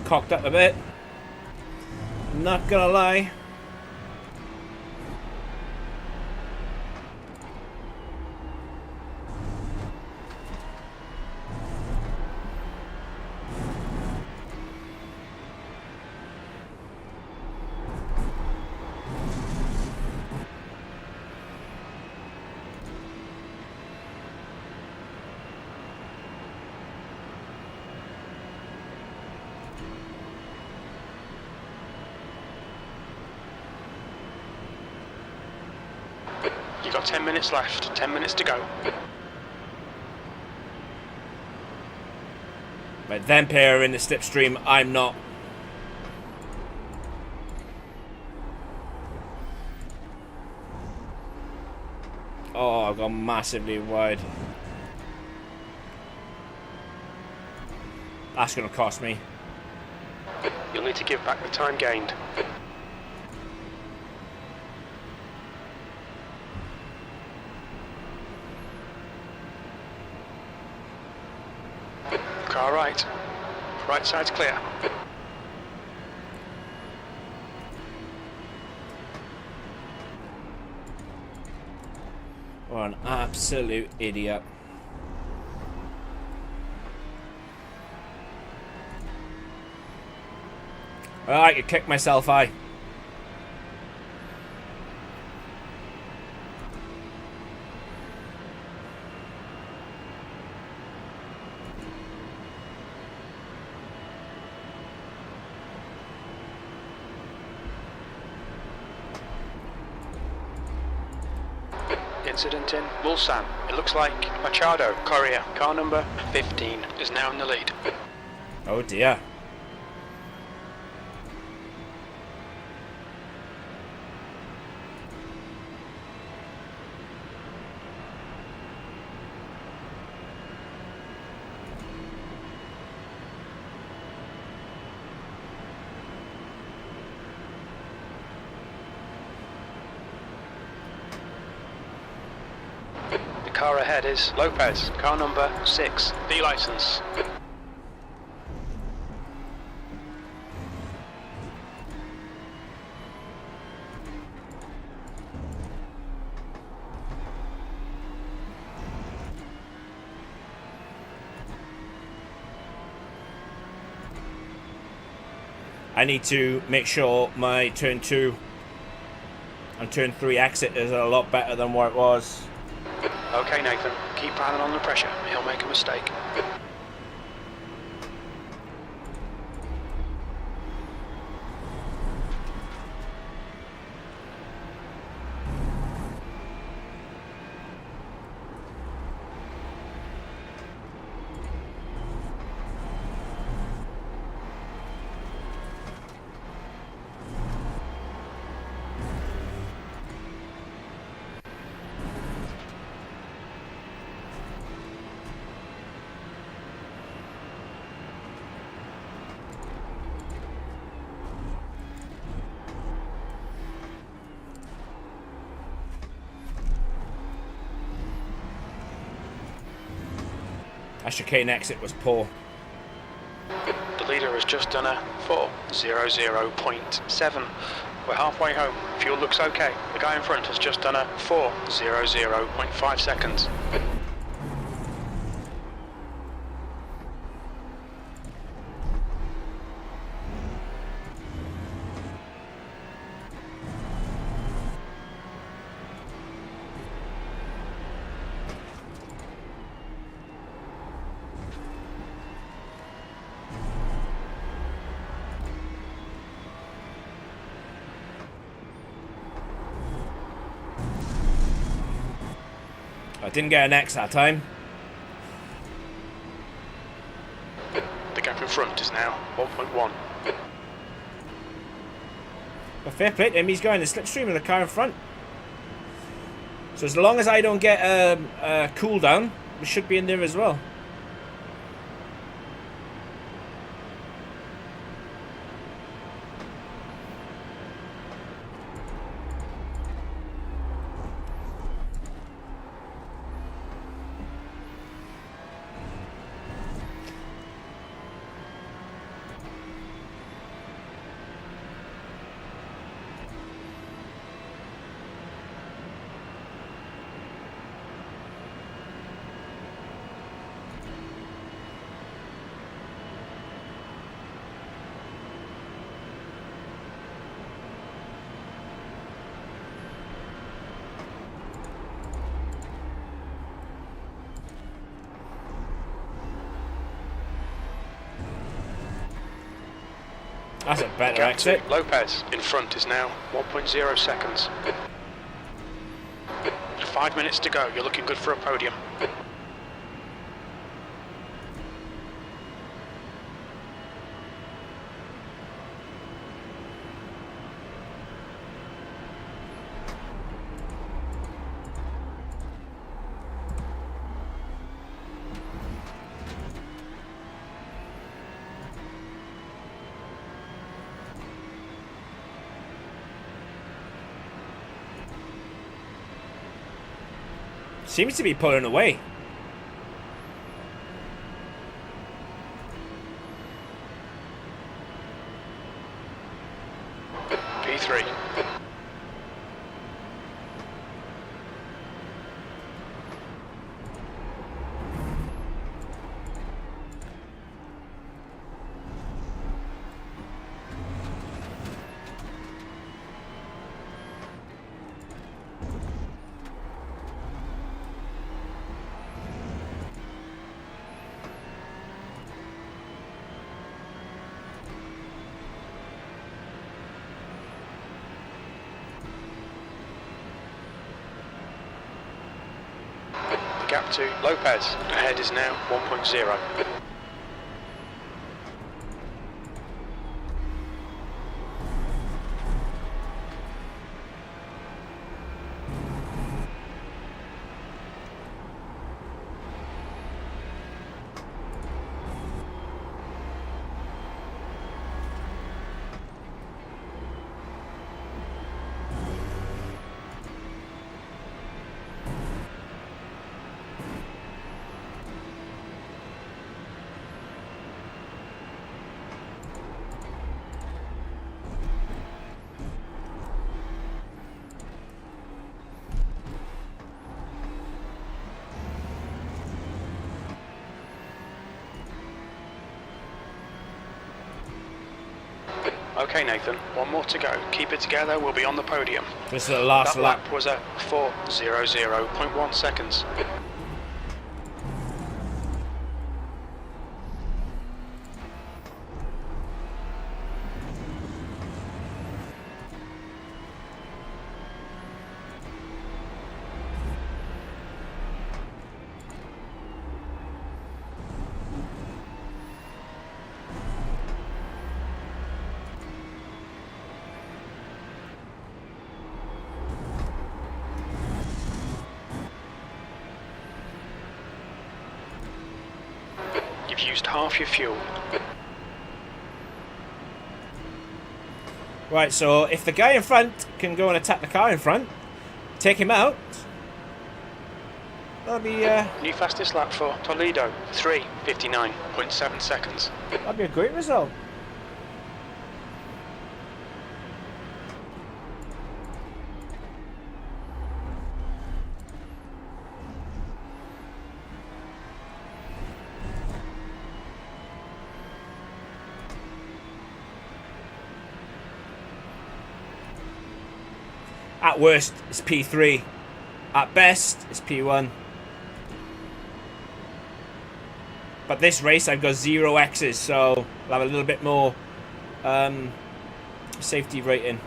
Cocked up a bit. Not gonna lie.
You've got 10 minutes left, 10 minutes to go.
Right, them pair are in the slipstream, I'm not. Oh, I've gone massively wide. That's going to cost me.
You'll need to give back the time gained. Car right. Right side's clear.
What an absolute idiot. Well, I could kick myself, aye.
Incident in Mulsanne. It looks like Machado, Correa, car number 15, is now in the lead.
Oh dear.
car ahead is Lopez, car number 6, B license.
I need to make sure my turn 2 and turn 3 exit is a lot better than what it was.
Okay, Nathan, keep piling on the pressure. He'll make a mistake.
That chicane exit was poor.
The leader has just done a 4:00.7. We're halfway home. Fuel looks okay. The guy in front has just done a 4:00.5 seconds.
I didn't get an X that time.
The gap in front is now 1.1.
But fair play to him, he's going the slipstream of the car in front. So as long as I don't get a cooldown, we should be in there as well. That's a better exit.
Lopez in front is now 1.0 seconds. 5 minutes to go. You're looking good for a podium.
Seems to be pulling away.
P3. Gap to Lopez. Ahead is now 1.0. Okay, Nathan, one more to go. Keep it together, we'll be on the podium.
This is the last
That
lap.
lap was at 4:00.1 seconds. You've used half your fuel.
Right, so if the guy in front can go and attack the car in front, take him out, that'll be
New fastest lap for Toledo, 3:59.7 seconds.
that'll be a great result. At worst, it's P3. At best, it's P1. But this race, I've got 0 X's, so I'll have a little bit more safety rating.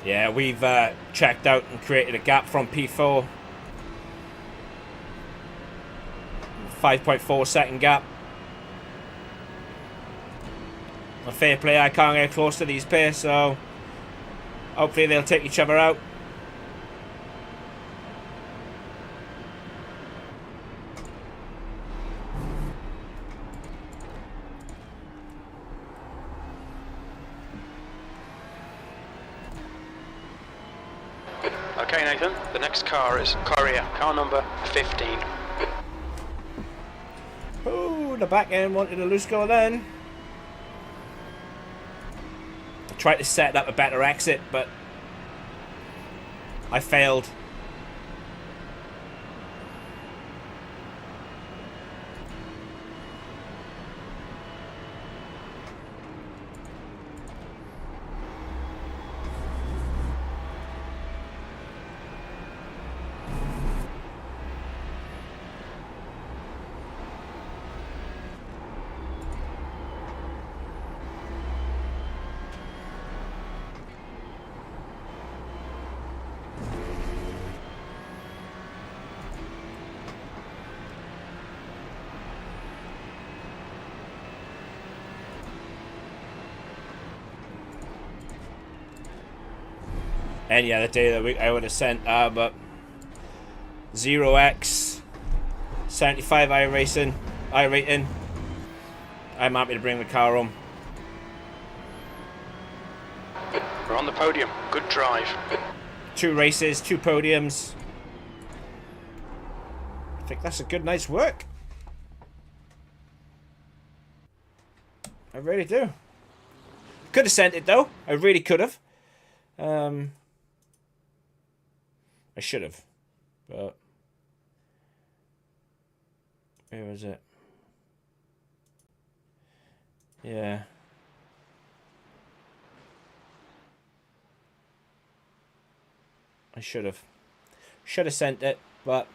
Yeah, we've checked out and created a gap from P4. 5.4 second gap. A fair play, I can't get close to these pairs, so hopefully they'll take each other out.
Okay, Nathan, the next car is Courier, car number 15.
Oh, the back end wanted a loose go then. I tried to set up a better exit, but I failed. Any other day of the week I would have sent but 0x 75 iRacing iRating. I'm happy to bring the car home.
We're on the podium, good drive.
2 races, 2 podiums. I think that's a good night's work. I really do. Could have sent it though. I really could have. I should have, but where was it? Yeah. I should have sent it, but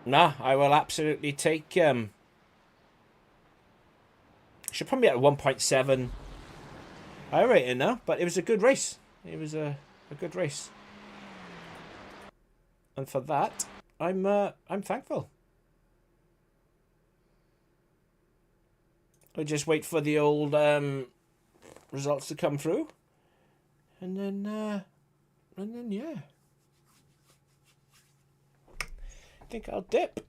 nah, I will absolutely take should probably be at 1.7 I rating now, but it was a good race. It was a good race. And for that, I'm thankful. I'll just wait for the old results to come through, and then yeah, I think I'll dip.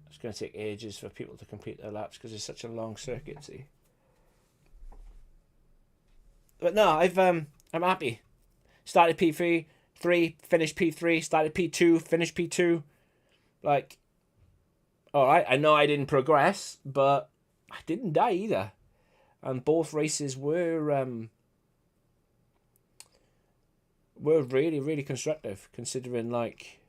It's going to take ages for people to complete their laps because it's such a long circuit. See, but no, I'm happy. Started P3, finished P3, started P2, finished P2. Like, all right, I know I didn't progress, but I didn't die either. And both races were really, really constructive, considering, like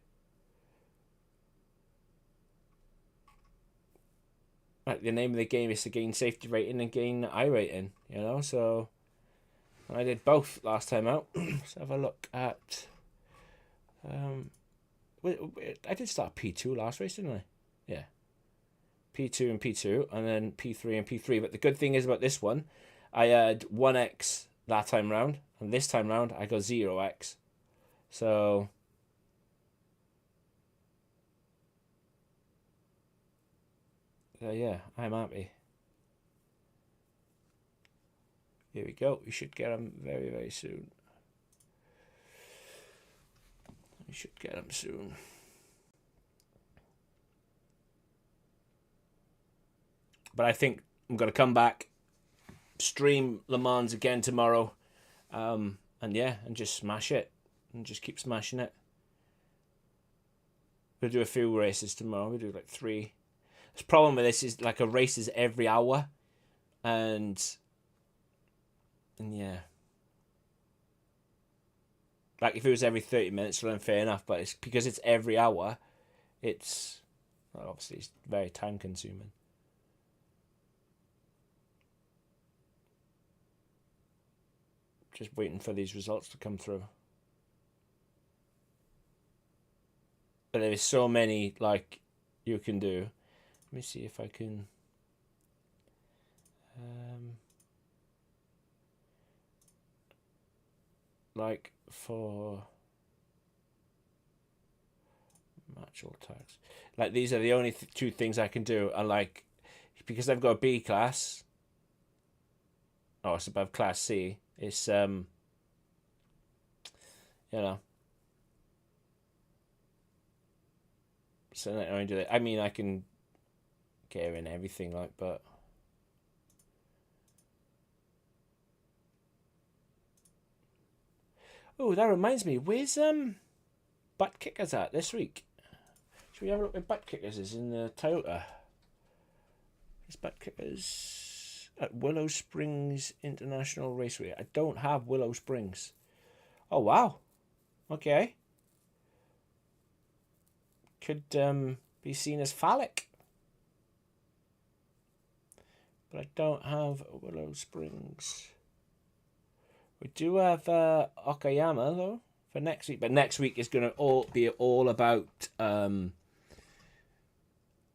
the name of the game is to gain safety rating and gain iRating, you know, so I did both last time out. Let's have a look at I did start P2 last race, didn't I? Yeah. P2 and P2, and then P3 and P3. But the good thing is about this one, I had 1x that time round, and this time round I got 0x. So yeah, I'm happy. Here we go. We should get them very, very soon. We should get them soon. But I think I'm going to come back, stream Le Mans again tomorrow, and yeah, and just smash it, and just keep smashing it. We'll do a few races tomorrow. We'll do like 3. The problem with this is like a race is every hour, and yeah. Like if it was every 30 minutes, then fair enough. But it's because it's every hour, it's obviously it's very time consuming. Just waiting for these results to come through. But there is so many like you can do. Let me see if I can. Like for match all tags, like these are the only 2 things I can do, and like because I've got a B class. Oh, it's above class C. It's you know. So I don't do that. I mean, I can get in everything, like, but. Oh, that reminds me. Where's Butt Kickers at this week? Should we have a look at Butt Kickers is in the Toyota? Is Butt Kickers at Willow Springs International Raceway? I don't have Willow Springs. Oh wow. Okay. Could be seen as phallic. But I don't have Willow Springs. We do have Okayama though for next week, but next week is going to be all about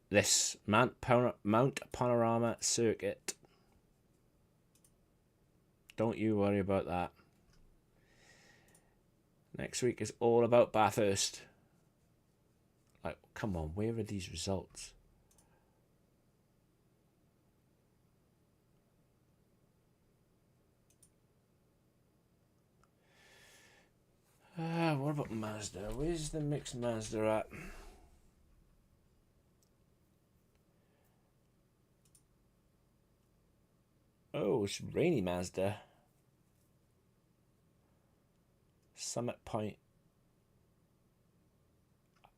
this Mount Panorama circuit. Don't you worry about that. Next week is all about Bathurst. Like, come on, where are these results? What about Mazda? Where's the mixed Mazda at? Oh, it's rainy Mazda. Summit Point.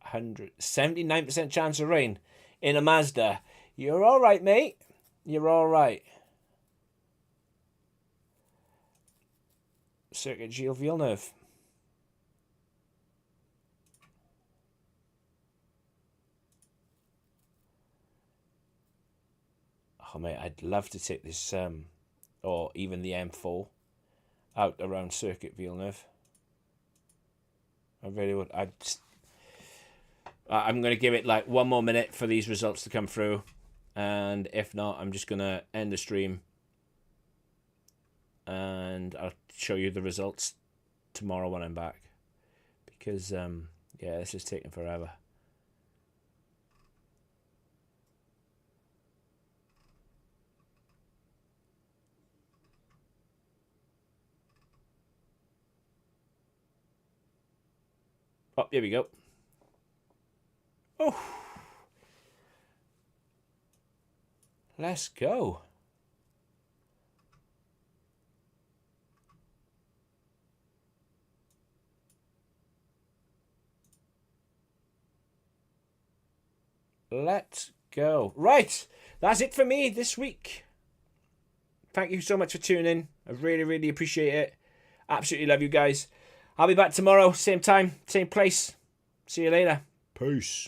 79% chance of rain in a Mazda. You're all right, mate. You're all right. Circuit Gilles Villeneuve. Oh mate, I'd love to take this or even the M4 out around Circuit Villeneuve. I really would. I'm going to give it like 1 more minute for these results to come through, and if not, I'm just going to end the stream and I'll show you the results tomorrow when I'm back, because yeah, this is taking forever. Oh, here we go. Oh. Let's go. Let's go. Right. That's it for me this week. Thank you so much for tuning in. I really, really appreciate it. Absolutely love you guys. I'll be back tomorrow, same time, same place. See you later. Peace.